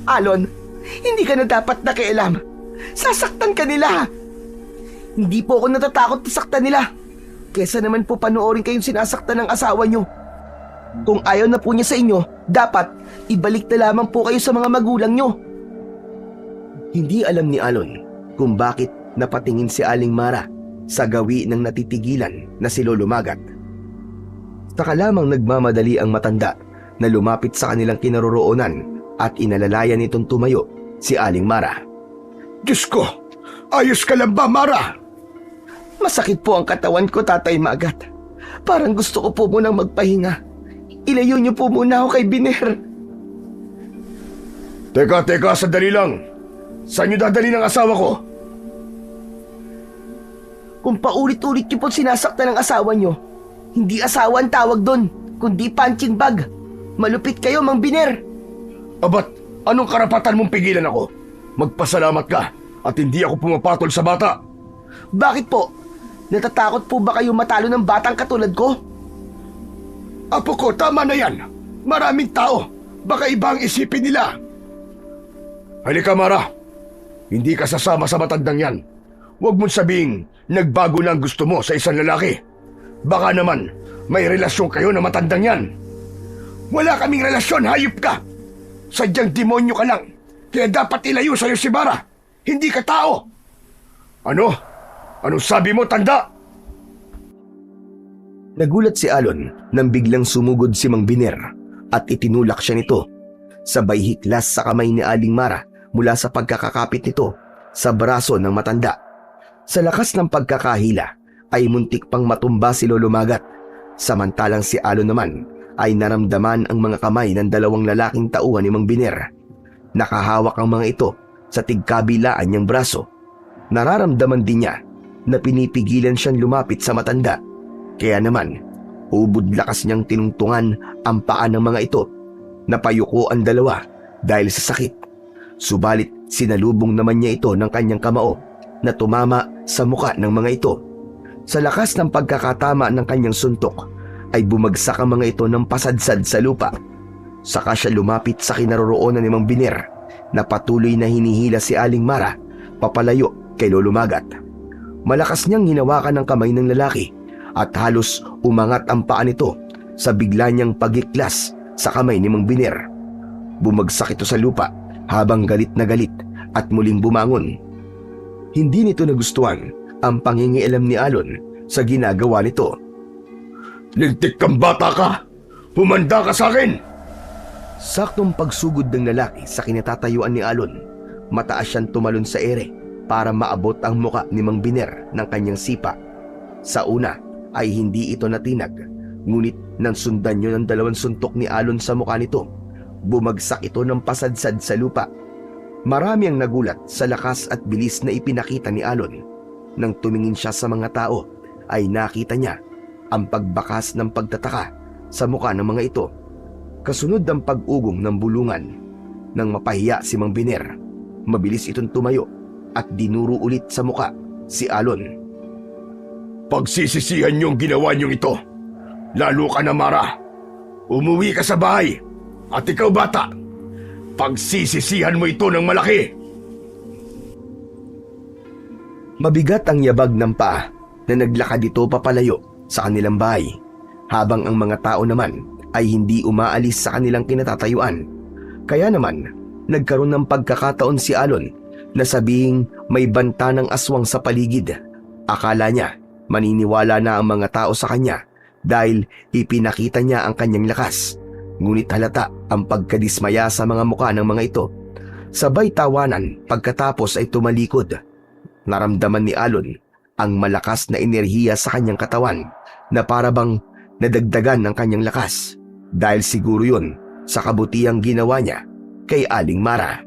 Alon, hindi ka na dapat nakialam. Sasaktan ka nila. Hindi po ako natatakot na saktan nila. Kesa naman po panoorin kayong sinasaktan ng asawa nyo. Kung ayaw na po niya sa inyo, dapat ibalik na lamang po kayo sa mga magulang nyo. Hindi alam ni Alon kung bakit napatingin si Aling Mara sa gawi ng natitigilan na si Lolo Magat. Saka lamang nagmamadali ang matanda na lumapit sa kanilang kinaroroonan at inalalayan nitong tumayo si Aling Mara. Diyos ko, ayos ka lang ba, Mara? Masakit po ang katawan ko, Tatay Magat. Parang gusto ko po munang magpahinga. Ilayo niyo po muna ako kay Biner. Teka, sandali lang. Saan niyo dadali ng asawa ko? Kung paulit-ulit niyo po sinasaktan ng asawa niyo, hindi asawa ang tawag doon, kundi punching bag. Malupit kayo, Mang Biner. Abat, anong karapatan mong pigilan ako? Magpasalamat ka at hindi ako pumapatol sa bata. Bakit po? Natatakot po ba kayo matalo ng batang katulad ko? Apo ko, tama na yan. Maraming tao. Baka iba ang isipin nila. Halika, Mara. Hindi ka sasama sa matandang yan. Huwag mong sabing nagbago na ang gusto mo sa isang lalaki. Baka naman may relasyon kayo na matandang yan. Wala kaming relasyon, hayop ka. Sadyang demonyo ka lang. Kaya dapat ilayo sa'yo si Mara. Hindi ka tao. Ano? Anong sabi mo, tanda? Nagulat si Alon nang biglang sumugod si Mang Biner at itinulak siya nito. Sabay hiklas sa kamay ni Aling Mara mula sa pagkakakapit nito sa braso ng matanda. Sa lakas ng pagkakahila ay muntik pang matumba si Lolo Magat. Samantalang si Alon naman ay naramdaman ang mga kamay ng dalawang lalaking tauhan ni Mang Biner. Nakahawak ang mga ito sa tigkabilaan niyang braso. Nararamdaman din niya na pinipigilan siyang lumapit sa matanda. Kaya naman, ubod lakas niyang tinungtungan ang paa ng mga ito. Napayuko ang dalawa dahil sa sakit. Subalit sinalubong naman niya ito ng kanyang kamao na tumama sa muka ng mga ito. Sa lakas ng pagkakatama ng kanyang suntok ay bumagsak ang mga ito ng pasadsad sa lupa. Saka siya lumapit sa kinaroroonan ni Mang Biner na patuloy na hinihila si Aling Mara papalayo kay Lolo Magat. Malakas niyang hinawakan ang kamay ng lalaki at halos umangat ang paa nito sa bigla niyang pagiklas sa kamay ni Mang Biner. Bumagsak ito sa lupa habang galit na galit at muling bumangon. Hindi nito nagustuhan ang pangingialam ni Alon sa ginagawa nito. Lintik kang bata ka! Humanda ka sa akin! Saktong pagsugod ng lalaki sa kinatatayuan ni Alon, mataas siyang tumalon sa ere para maabot ang muka ni Mang Biner ng kanyang sipa. Sa una ay hindi ito natinag, ngunit nang sundan niyo ng dalawang suntok ni Alon sa mukha nito, bumagsak ito ng pasadsad sa lupa. Marami ang nagulat sa lakas at bilis na ipinakita ni Alon. Nang tumingin siya sa mga tao, ay nakita niya ang pagbakas ng pagtataka sa mukha ng mga ito. Kasunod ang pag-ugong ng bulungan. Nang mapahiya si Mang Biner, mabilis itong tumayo at dinuro ulit sa mukha si Alon. Pagsisisihan niyong ginawa niyong ito. Lalo ka na, Mara. Umuwi ka sa bahay. At ikaw, bata, pagsisisihan mo ito ng malaki. Mabigat ang yabag ng paa na naglakad ito papalayo sa kanilang bahay, habang ang mga tao naman ay hindi umaalis sa kanilang kinatatayuan. Kaya naman, nagkaroon ng pagkakataon si Alon na sabihing may banta ng aswang sa paligid. Akala niya maniniwala na ang mga tao sa kanya dahil ipinakita niya ang kanyang lakas. Ngunit halata ang pagkadismaya sa mga mukha ng mga ito. Sabay tawanan pagkatapos ay tumalikod. Naramdaman ni Alon ang malakas na enerhiya sa kanyang katawan na parabang nadagdagan ng kanyang lakas. Dahil siguro yun sa kabutihang ginawa niya kay Aling Mara.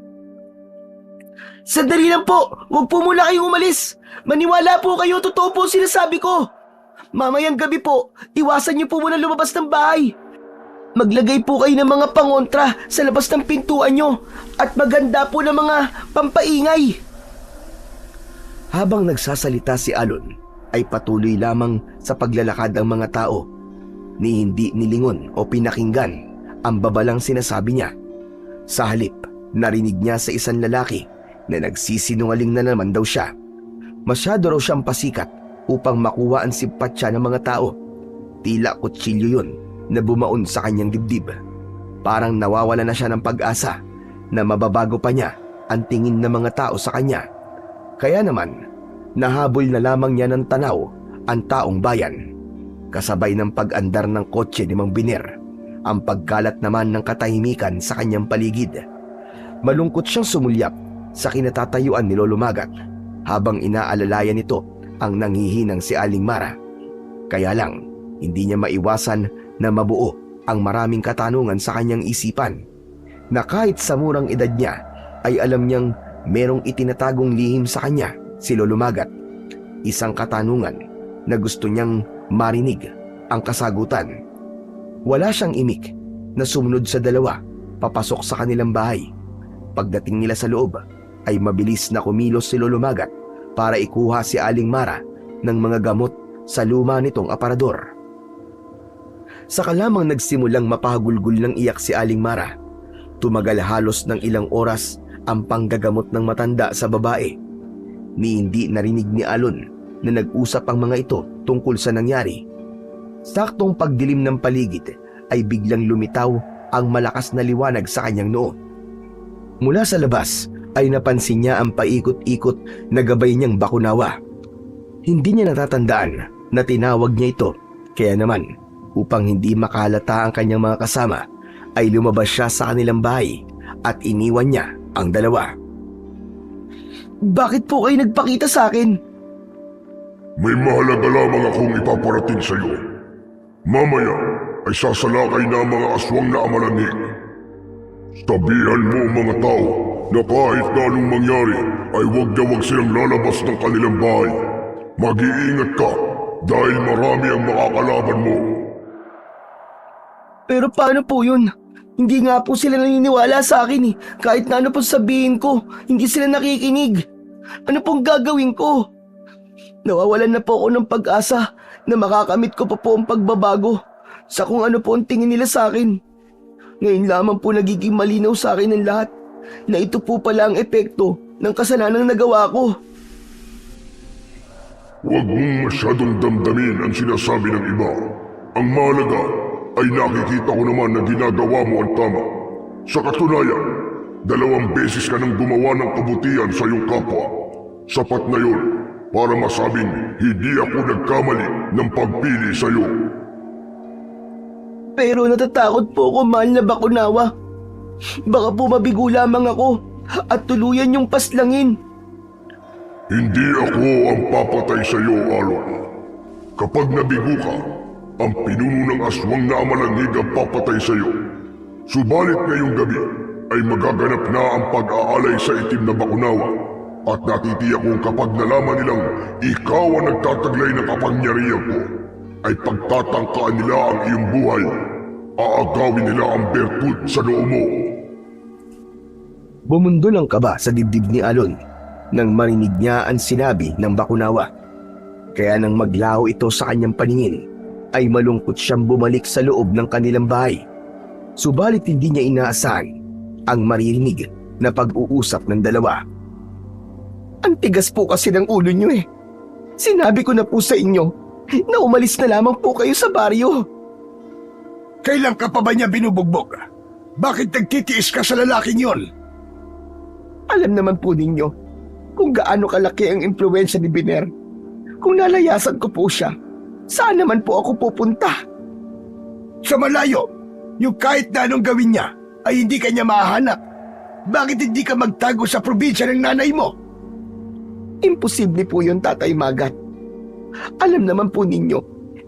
Sandali lang po! Huwag po muna kayong umalis! Maniwala po kayo, totoo po sinasabi ko! Mamayang gabi po, iwasan niyo po muna lumabas ng bahay. Maglagay po kayo ng mga pangontra sa labas ng pintuan niyo at maganda po ng mga pampaingay. Habang nagsasalita si Alon, ay patuloy lamang sa paglalakad ang mga tao. Ni hindi nilingon o pinakinggan ang babalang sinasabi niya. Sa halip, narinig niya sa isang lalaki na nagsisinungaling na naman daw siya. Masyado raw siyang pasikat upang makuha ang simpatya ng mga tao. Tila kutsilyo yun na bumaon sa kanyang dibdib. Parang nawawala na siya ng pag-asa na mababago pa niya ang tingin ng mga tao sa kanya. Kaya naman, nahabol na lamang niya ng tanaw ang taong bayan. Kasabay ng pag-andar ng kotse ni Mang Biner, ang pagkalat naman ng katahimikan sa kanyang paligid. Malungkot siyang sumulyap sa kinatatayuan ni Lolo Magat habang inaalalayan nito ang nanghihinang si Aling Mara. Kaya lang, hindi niya maiwasan na mabuo ang maraming katanungan sa kanyang isipan, na kahit sa murang edad niya ay alam niyang merong itinatagong lihim sa kanya si Lolo Magat. Isang katanungan na gusto niyang marinig ang kasagutan. Wala siyang imik na sumunod sa dalawa papasok sa kanilang bahay. Pagdating nila sa loob ay mabilis na kumilos si Lolo Magat para ikuha si Aling Mara ng mga gamot sa luma nitong aparador. Saka lamang nagsimulang mapahagulgul ng iyak si Aling Mara. Tumagal halos ng ilang oras ang panggagamot ng matanda sa babae. Ni hindi narinig ni Alon na nag-usap ang mga ito tungkol sa nangyari. Saktong pagdilim ng paligid ay biglang lumitaw ang malakas na liwanag sa kanyang noo. Mula sa labas ay napansin niya ang paikot-ikot na gabay niyang bakunawa. Hindi niya natatandaan na tinawag niya ito Kaya naman, upang hindi makalata ang kanyang mga kasama, ay lumabas siya sa kanilang bahay at iniwan niya ang dalawa. Bakit po kayo nagpakita sa akin? May mahalaga lamang akong ipaparating sa iyo. Mamaya ay sasalakay na ang mga aswang na amalanhig. Sabihan mo ang mga tao na kahit na anong mangyari ay huwag na huwag silang lalabas ng kanilang bahay. Mag-iingat ka dahil marami ang makakalaban mo. Pero paano po yun? Hindi nga po sila naniniwala sa akin eh. Kahit na ano po sabihin ko, hindi sila nakikinig. Ano pong gagawin ko? Nawawalan na po ako ng pag-asa na makakamit ko pa po ang pagbabago sa kung ano po ang tingin nila sa akin. Ngayon lamang po nagiging malinaw sa akin ang lahat na ito po pala ang epekto ng kasalanang nagawa ko. Huwag mong masyadong damdamin ang sinasabi ng iba. Ang mahalaga ay nakikita ko naman na ginagawa mo ang tama. Sa katunayan, 2 beses ka nang gumawa ng kabutihan sa iyong kapwa. Sapat na yun para masabing hindi ako nagkamali ng pagpili sa iyo. Pero natatakot po ako, mahal na Bakunawa. Baka po mabigo lamang ako at tuluyan yung paslangin. Hindi ako ang papatay sa iyo, Alon. Kapag nabigo ka, ang pinuno ng aswang na amalanhig ang papatay sa iyo. Subalit ngayong gabi ay magaganap na ang pag-aalay sa itim na Bakunawa at natitiyak kong kapag nalaman nilang ikaw ang nagtataglay ng kapangyarihan ko, ay pagtatangkaan nila ang iyong buhay. Aagawin nila ang bertud sa noo mo. Bumundol ang kaba sa dibdib ni Alon nang marinig niya ang sinabi ng Bakunawa. Kaya nang maglaho ito sa kanyang paningin, ay malungkot siyang bumalik sa loob ng kanilang bahay. Subalit hindi niya inaasahan ang maririnig na pag-uusap ng dalawa. Ang tigas po kasi ng ulo niyo eh. Sinabi ko na po sa inyo na umalis na lamang po kayo sa baryo. Kailan ka pa ba niya binubugbog? Bakit nagtitiis ka sa lalaking yon? Alam naman po ninyo kung gaano kalaki ang impluwensya ni Biner. Kung nalayasan ko po siya, saan naman po ako pupunta? Sa malayo, yung kahit na anong gawin niya ay hindi ka niya mahahanap. Bakit hindi ka magtago sa probinsya ng nanay mo? Imposible po yun, Tatay Magat. Alam naman po ninyo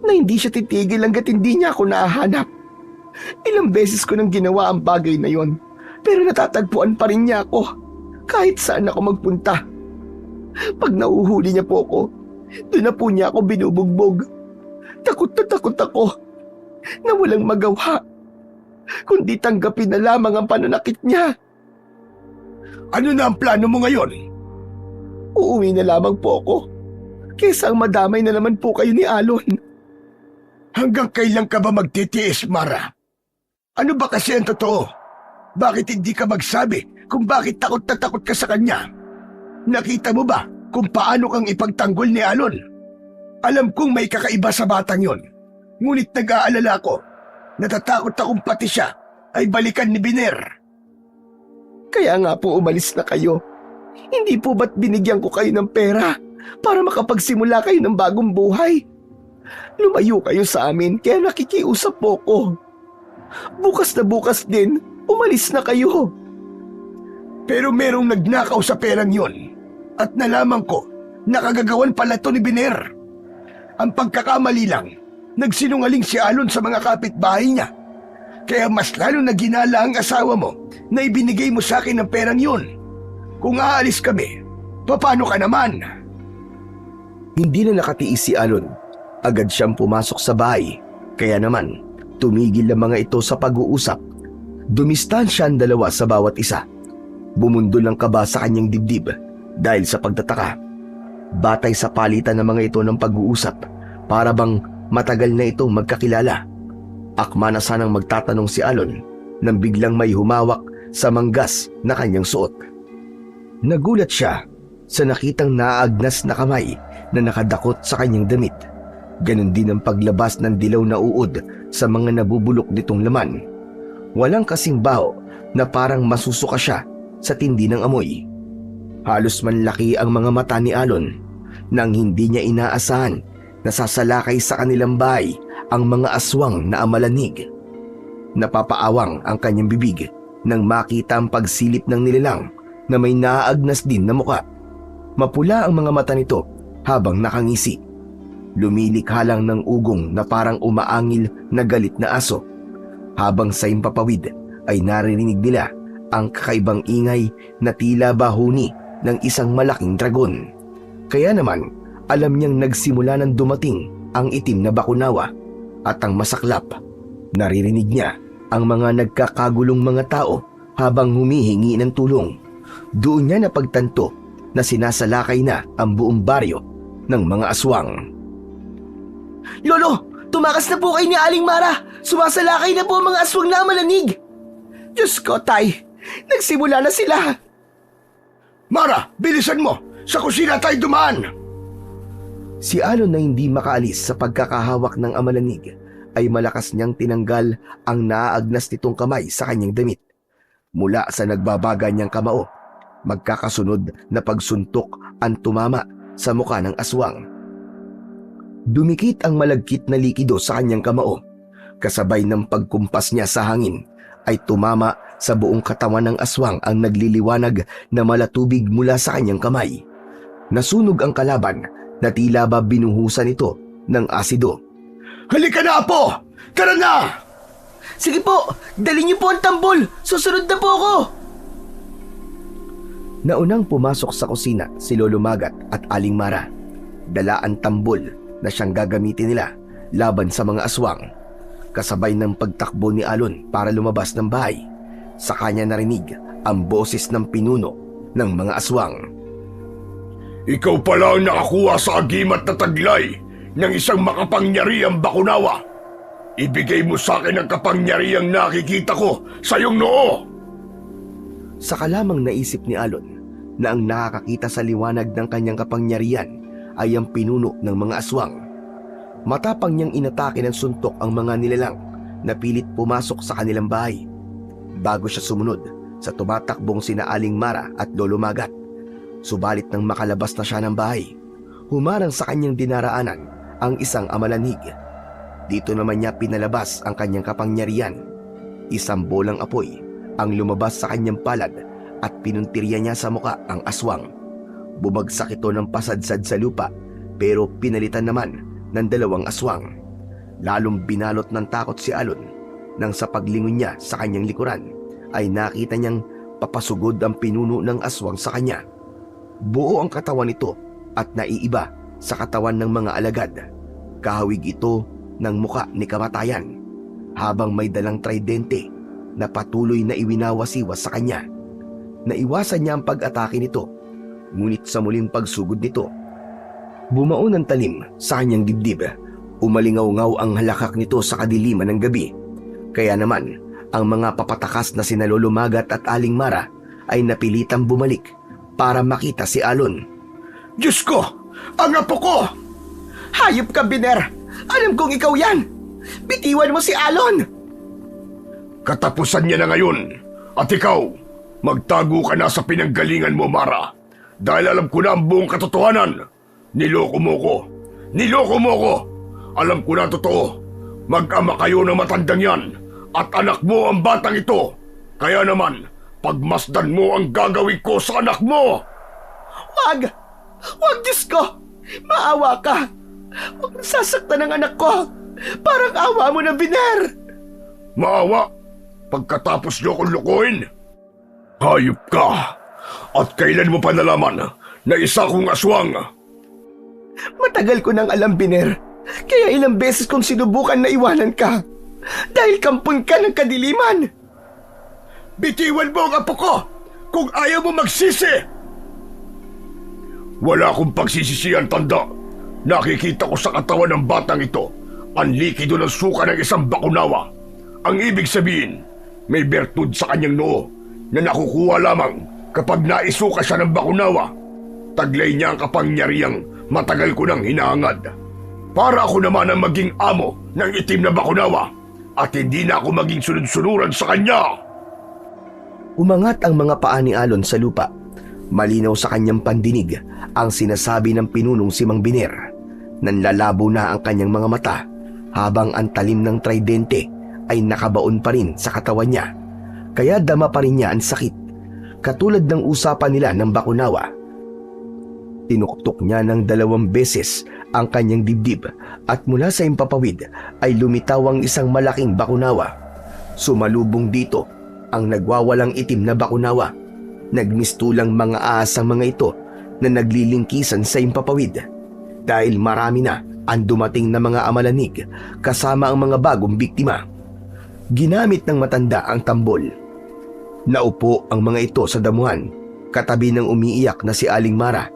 na hindi siya titigil hanggat hindi niya ako nahahanap. Ilang beses ko nang ginawa ang bagay na yon, pero natatagpuan pa rin niya ako kahit saan ako magpunta. Pag nauhuli niya po ako, doon na po niya ako binubugbog. Takot na takot ako na walang magawa, kundi tanggapin na lamang ang pananakit niya. Ano na ang plano mo ngayon? Uuwi na lamang po ako, kesa ang madamay na naman po kayo ni Alon. Hanggang kailan ka ba magtitiis, Mara? Ano ba kasi ang totoo? Bakit hindi ka magsabi kung bakit takot na takot ka sa kanya? Nakita mo ba kung paano kang ipagtanggol ni Alon? Alam kong may kakaiba sa batang yon. Ngunit nag-aalala ko, natatakot akong pati siya ay balikan ni Biner. Kaya nga po umalis na kayo. Hindi po ba't binigyan ko kayo ng pera para makapagsimula kayo ng bagong buhay? Lumayo kayo sa amin kaya nakikiusap po ko. Bukas na bukas din, umalis na kayo. Pero merong nagnakaw sa perang yon at nalaman ko na kagagawan pala to ni Biner. Ang pagkakamali lang, nagsinungaling si Alon sa mga kapitbahay niya. Kaya mas lalo na ginala ang asawa mo na ibinigay mo sa akin ang perang yon. Kung aalis kami, paano ka naman? Hindi na nakatiis si Alon. Agad siyang pumasok sa bahay. Kaya naman, tumigil ang mga ito sa pag-uusap. Dumistansya ang dalawa sa bawat isa. Bumundol ang kaba sa kanyang dibdib dahil sa pagtataka. Batay sa palitan ng mga ito ng pag-uusap, para bang matagal na itong magkakilala. Akma na sanang magtatanong si Alon nang biglang may humawak sa manggas na kanyang suot. Nagulat siya sa nakitang naaagnas na kamay na nakadakot sa kanyang damit. Ganon din ang paglabas ng dilaw na uod sa mga nabubulok nitong laman. Walang kasing baho na parang masusuka siya sa tindi ng amoy. Halos manlaki ang mga mata ni Alon nang hindi niya inaasahan na sasalakay sa kanilang bahay ang mga aswang na amalanig. Napapaawang ang kanyang bibig nang makita ang pagsilip ng nilalang na may naaagnas din na muka. Mapula ang mga mata nito habang nakangisi. Lumilikha lang ng ugong na parang umaangil na galit na aso. Habang sa impapawid ay naririnig nila ang kakaibang ingay na tila bahuni ng isang malaking dragon. Kaya naman, alam niyang nagsimula nang dumating ang itim na bakunawa at ang masaklap. Naririnig niya ang mga nagkakagulong mga tao habang humihingi ng tulong. Doon niya napagtanto na sinasalakay na ang buong baryo ng mga aswang. Lolo, tumakas na po kayo ni Aling Mara. Sumasalakay na po ang mga aswang na malanig. Diyos ko, Tay. Nagsimula na sila. Mara, bilisan mo! Sa kusina tayo dumaan! Si Alon na hindi makaalis sa pagkakahawak ng amalanig ay malakas niyang tinanggal ang naaagnas nitong kamay sa kanyang damit. Mula sa nagbabaga niyang kamao, magkakasunod na pagsuntok ang tumama sa muka ng aswang. Dumikit ang malagkit na likido sa kanyang kamao. Kasabay ng pagkumpas niya sa hangin ay tumama sa buong katawan ng aswang ang nagliliwanag na malatubig mula sa kanyang kamay. Nasunog ang kalaban na tila ba binuhusan ito ng asido. Halika na, Apo! Tara na! Sige po, dali niyo po ang tambol. Susunod na po ako. Naunang pumasok sa kusina si Lolo Magat at Aling Mara. Dala ang tambol na siyang gagamitin nila laban sa mga aswang. Kasabay ng pagtakbo ni Alon para lumabas ng bahay, sa kanya narinig ang boses ng pinuno ng mga aswang. Ikaw pala ang nakakuha sa agimat na taglay ng isang makapangyarihang bakunawa. Ibigay mo sa akin ang kapangyarihang nakikita ko sa iyong noo. Saka lamang naisip ni Alon na ang nakakakita sa liwanag ng kanyang kapangyarihan ay ang pinuno ng mga aswang. Matapang niyang inatake ng suntok ang mga nilalang na pilit pumasok sa kanilang bahay. Bago siya sumunod sa tumatakbong sina Aling Mara at Lolo Magat. Subalit nang makalabas na siya ng bahay, humarang sa kanyang dinaraanan ang isang amalanig. Dito naman niya pinalabas ang kanyang kapangyarihan. Isang bolang apoy ang lumabas sa kanyang palad at pinuntirya niya sa muka ang aswang. Bumagsak ito ng pasadsad sa lupa pero pinalitan naman ng dalawang aswang. Lalong binalot ng takot si Alon nang sa paglingon niya sa kanyang likuran ay nakita niyang papasugod ang pinuno ng aswang sa kanya. Buo ang katawan nito at naiiba sa katawan ng mga alagad. Kahawig ito ng muka ni kamatayan habang may dalang tridente na patuloy na iwinawasiwas sa kanya. Naiwasan niya ang pag-atake nito, ngunit sa muling pagsugod nito, bumaon ang talim sa kanyang dibdib. Umalingaw-ngaw ang halakak nito sa kadiliman ng gabi. Kaya naman, ang mga papatakas na sina Lolo Magat at Aling Mara ay napilitang bumalik para makita si Alon. Diyos ko! Ang apo ko! Hayop ka, Biner. Alam kong ikaw yan. Bitiwan mo si Alon. Katapusan niya na ngayon. At ikaw, magtago ka na sa pinanggalingan mo, Mara. Dahil alam ko na ang buong katotohanan. Niloko mo ko. Niloko mo ko. Alam ko na totoo. Mag-ama kayo ng matandang yan. At anak mo ang batang ito. Kaya naman, pagmasdan mo ang gagawin ko sa anak mo. Wag! Wag, Diyos ko! Maawa ka! Huwag nasasaktan ang anak ko! Parang awa mo na, Biner! Maawa? Pagkatapos niyo kong lukuhin? Hayop ka! At kailan mo pa nalaman na isa kong aswang? Matagal ko nang alam, Biner. Kaya ilang beses kong sinubukan na iwanan ka. Dahil kampon ka ng kadiliman. Bitiwan mo ang apo ko kung ayaw mo magsisi! Wala akong pagsisisihan, tanda. Nakikita ko sa katawan ng batang ito ang likido ng suka ng isang bakunawa. Ang ibig sabihin, may bertud sa kanyang noo na nakukuha lamang kapag naisuka siya ng bakunawa. Taglay niya ang kapangyarihang matagal ko nang hinahangad. Para ako naman ang maging amo ng itim na bakunawa at hindi na ako maging sunod-sunuran sa kanya. Umangat ang mga paa ni Alon sa lupa. Malinaw sa kanyang pandinig ang sinasabi ng pinunong si Mang Biner. Nanlalabo na ang kanyang mga mata habang ang talim ng tridente ay nakabaon pa rin sa katawan niya. Kaya dama pa rin niya ang sakit. Katulad ng usapan nila ng Bakunawa. Tinuktok niya ng 2 beses ang kanyang dibdib at mula sa impapawid ay lumitaw ang isang malaking Bakunawa. Sumalubong dito ang nagwawalang itim na Bakunawa. Nagmistulang mga ahas ang mga ito na naglilingkisan sa impapawid. Dahil marami na ang dumating na mga amalanig kasama ang mga bagong biktima. Ginamit ng matanda ang tambol. Naupo ang mga ito sa damuhan katabi ng umiiyak na si Aling Mara.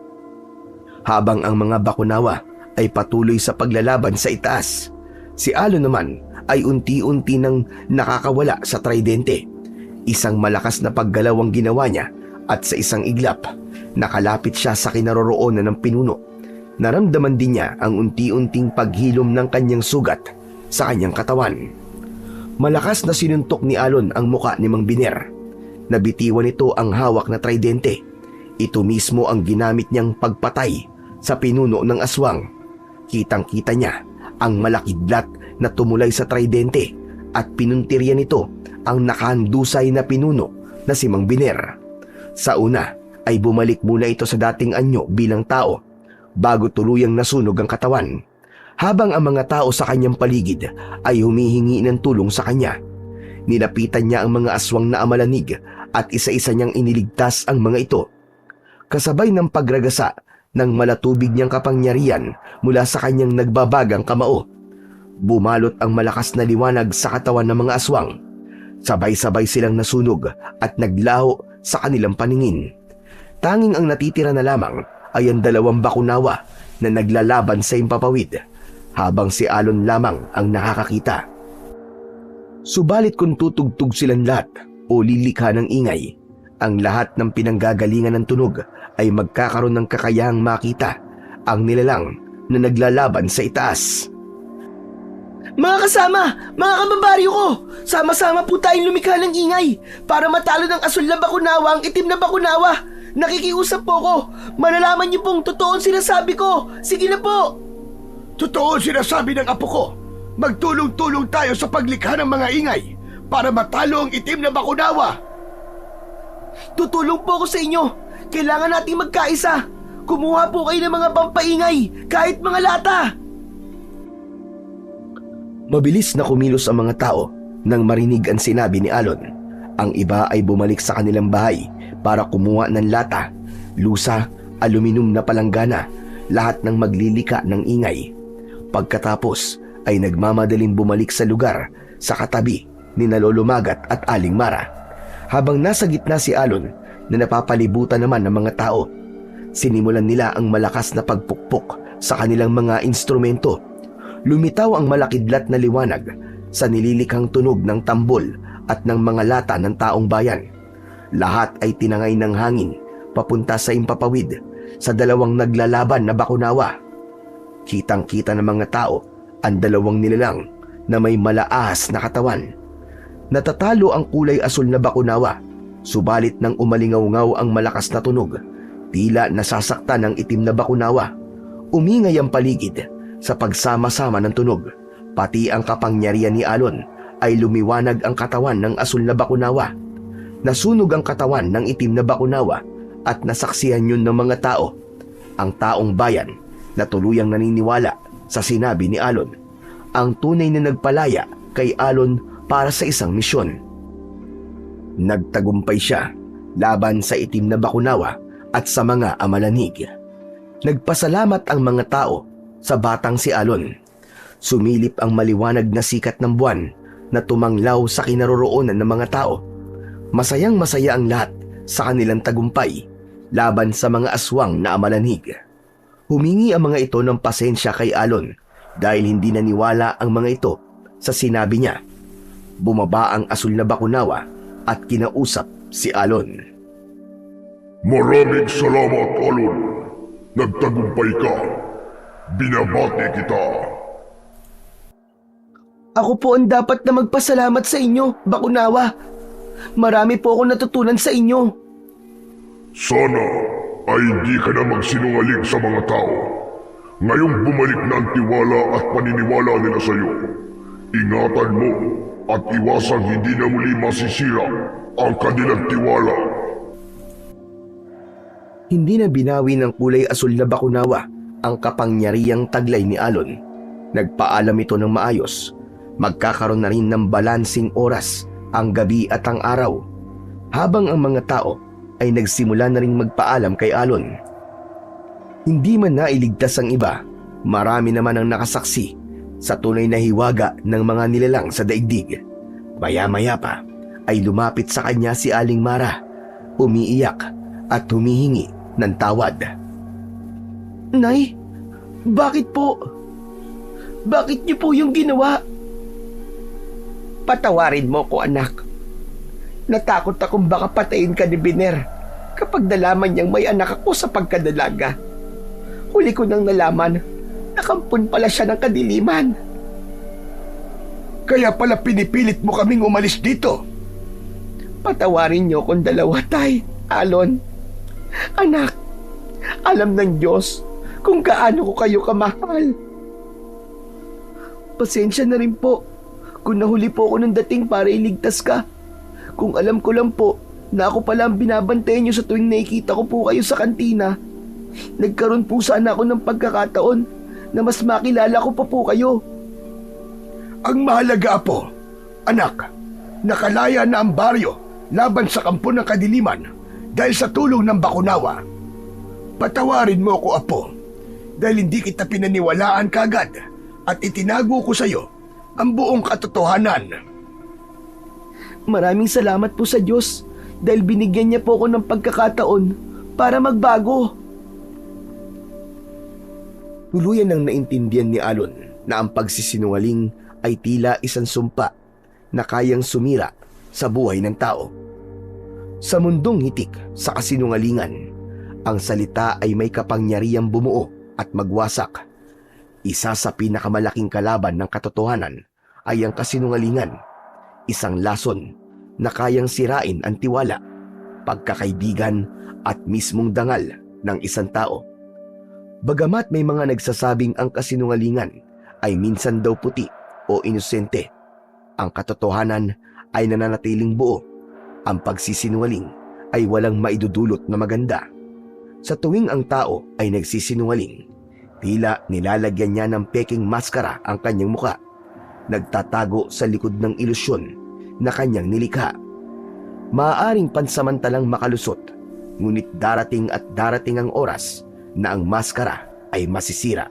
Habang ang mga Bakunawa ay patuloy sa paglalaban sa itaas, si Alon naman ay unti-unti nang nakakawala sa tridente. Isang malakas na paggalaw ang ginawa niya at sa isang iglap, nakalapit siya sa kinaroroonan ng pinuno. Naramdaman din niya ang unti-unting paghilom ng kanyang sugat sa kanyang katawan. Malakas na sinuntok ni Alon ang muka ni Mang Biner. Nabitiwan nito ang hawak na tridente. Ito mismo ang ginamit niyang pagpatay sa pinuno ng aswang. Kitang-kita niya ang malakidlat na tumulay sa tridente at pinuntirya nito ang nakahandusay na pinuno na si Mang Biner. Sa una ay bumalik muna ito sa dating anyo bilang tao bago tuluyang nasunog ang katawan, habang ang mga tao sa kanyang paligid ay humihingi ng tulong sa kanya. Nilapitan niya ang mga aswang na amalanig at isa-isa niyang iniligtas ang mga ito. Kasabay ng pagragasa ng malatubig niyang kapangyarihan mula sa kanyang nagbabagang kamao, bumalot ang malakas na liwanag sa katawan ng mga aswang. Sabay-sabay silang nasunog at naglaho sa kanilang paningin. Tanging ang natitira na lamang ay ang 2 Bakunawa na naglalaban sa impapawid, habang si Alon lamang ang nakakakita. Subalit kung tutugtog silang lahat o lilikha ng ingay, ang lahat ng pinanggagalingan ng tunog ay magkakaroon ng kakayahang makita ang nilalang na naglalaban sa itaas. Mga kasama, mga kababaryo ko, sama-sama po tayong lumikha ng ingay para matalo ng asul na Bakunawa ang itim na Bakunawa. Nakikiusap po ko, malalaman niyo pong totoo ang sinasabi ko. Sige na po. Totoo ang sinasabi ng apo ko. Magtulong-tulong tayo sa paglikha ng mga ingay para matalo ang itim na Bakunawa. Tutulong po ako sa inyo. Kailangan nating magkaisa. Kumuha po kayo ng mga pampaingay, kahit mga lata. Mabilis na kumilos ang mga tao nang marinig ang sinabi ni Alon. Ang iba ay bumalik sa kanilang bahay para kumuha ng lata, lusa, aluminum na palanggana, lahat ng maglilika ng ingay. Pagkatapos ay nagmamadaling bumalik sa lugar sa katabi ni Lolo Magat at Aling Mara. Habang nasa gitna si Alon na napapalibutan naman ng mga tao, sinimulan nila ang malakas na pagpukpok sa kanilang mga instrumento. Lumitaw ang malakidlat na liwanag sa nililikhang tunog ng tambol at ng mga lata ng taong bayan. Lahat ay tinangay ng hangin papunta sa impapawid sa 2 naglalaban na Bakunawa. Kitang-kita ng mga tao ang 2 nilalang na may malaahas na katawan. Natatalo ang kulay asul na Bakunawa, subalit nang umalingaw-ngaw ang malakas na tunog, tila nasasaktan ang itim na Bakunawa. Umingay ang paligid sa pagsama-sama ng tunog. Pati ang kapangyarihan ni Alon ay lumiwanag ang katawan ng asul na Bakunawa. Nasunog ang katawan ng itim na Bakunawa at nasaksihan yun ng mga tao. Ang taong bayan na tuluyang naniniwala sa sinabi ni Alon. Ang tunay na nagpalaya kay Alon para sa isang misyon. Nagtagumpay siya laban sa itim na Bakunawa at sa mga amalanig. Nagpasalamat ang mga tao sa batang si Alon. Sumilip ang maliwanag na sikat ng buwan na tumanglaw sa kinaroroonan ng mga tao. Masayang-masaya ang lahat sa kanilang tagumpay laban sa mga aswang na amalanig. Humingi ang mga ito ng pasensya kay Alon dahil hindi naniwala ang mga ito sa sinabi niya. Bumaba ang asul na Bakunawa at kinausap si Alon. Maraming salamat, Alon. Nagtagumpay ka. Binabati kita. Ako po ang dapat na magpasalamat sa inyo, Bakunawa. Marami po akong natutunan sa inyo. Sana ay hindi ka na magsinungaling sa mga tao. Ngayong bumalik na ang tiwala at paniniwala nila sa iyo, ingatan mo at iwasang hindi na muli masisira ang kanilang tiwala. Hindi na binawi ng kulay asul na bakunawa ang kapangyarihang taglay ni Alon. Nagpaalam ito ng maayos. Magkakaroon na rin ng balansing oras ang gabi at ang araw, habang ang mga tao ay nagsimula na rin magpaalam kay Alon. Hindi man nailigtas ang iba, marami naman ang nakasaksi sa tunay na hiwaga ng mga nilalang sa daigdig. Maya-maya pa ay lumapit sa kanya si Aling Mara, umiiyak at humihingi ng tawad. Nay, bakit po? Bakit niyo po yung ginawa? Patawarin mo ko, anak. Natakot akong baka patayin ka ni Biner kapag nalaman niyang may anak ako sa pagkadalaga. Huli ko nang nalaman, nakampun pala siya ng kadiliman. Kaya pala pinipilit mo kaming umalis dito. Patawarin niyo kung dalawa, tay, Alon. Anak, alam ng Diyos kung gaano ko kayo kamahal. Pasensya na rin po kung nahuli po ako ng dating para iligtas ka. Kung alam ko lang po na ako pala ang binabantayan niyo sa tuwing nakikita ko po kayo sa kantina, nagkaroon po sana ako ng pagkakataon na mas makilala ko pa po kayo. Ang mahalaga, Apo, anak, nakalaya na ang baryo laban sa kampo ng kadiliman dahil sa tulong ng bakunawa. Patawarin mo ako, Apo, dahil hindi kita pinaniwalaan kagad at itinago ko sa iyo ang buong katotohanan. Maraming salamat po sa Diyos dahil binigyan niya po ako ng pagkakataon para magbago. Tuluyan nang naintindihan ni Alon na ang pagsisinungaling ay tila isang sumpa na kayang sumira sa buhay ng tao. Sa mundong hitik sa kasinungalingan, ang salita ay may kapangyarihang bumuo at magwasak. Isa sa pinakamalaking kalaban ng katotohanan ay ang kasinungalingan, isang lason na kayang sirain ang tiwala, pagkakaibigan at mismong dangal ng isang tao. Bagamat may mga nagsasabing ang kasinungalingan ay minsan daw puti o inosente, ang katotohanan ay nananatiling buo. Ang pagsisinungaling ay walang maidudulot na maganda. Sa tuwing ang tao ay nagsisinungaling, tila nilalagyan niya ng peking maskara ang kanyang muka, nagtatago sa likod ng ilusyon na kanyang nilikha. Maaaring pansamantalang makalusot, ngunit darating at darating ang oras na ang maskara ay masisira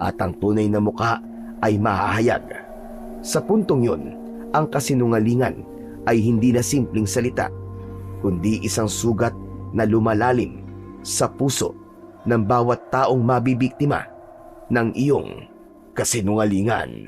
at ang tunay na mukha ay mahahayag. Sa puntong yun, ang kasinungalingan ay hindi na simpleng salita, kundi isang sugat na lumalalim sa puso ng bawat taong mabibiktima ng iyong kasinungalingan.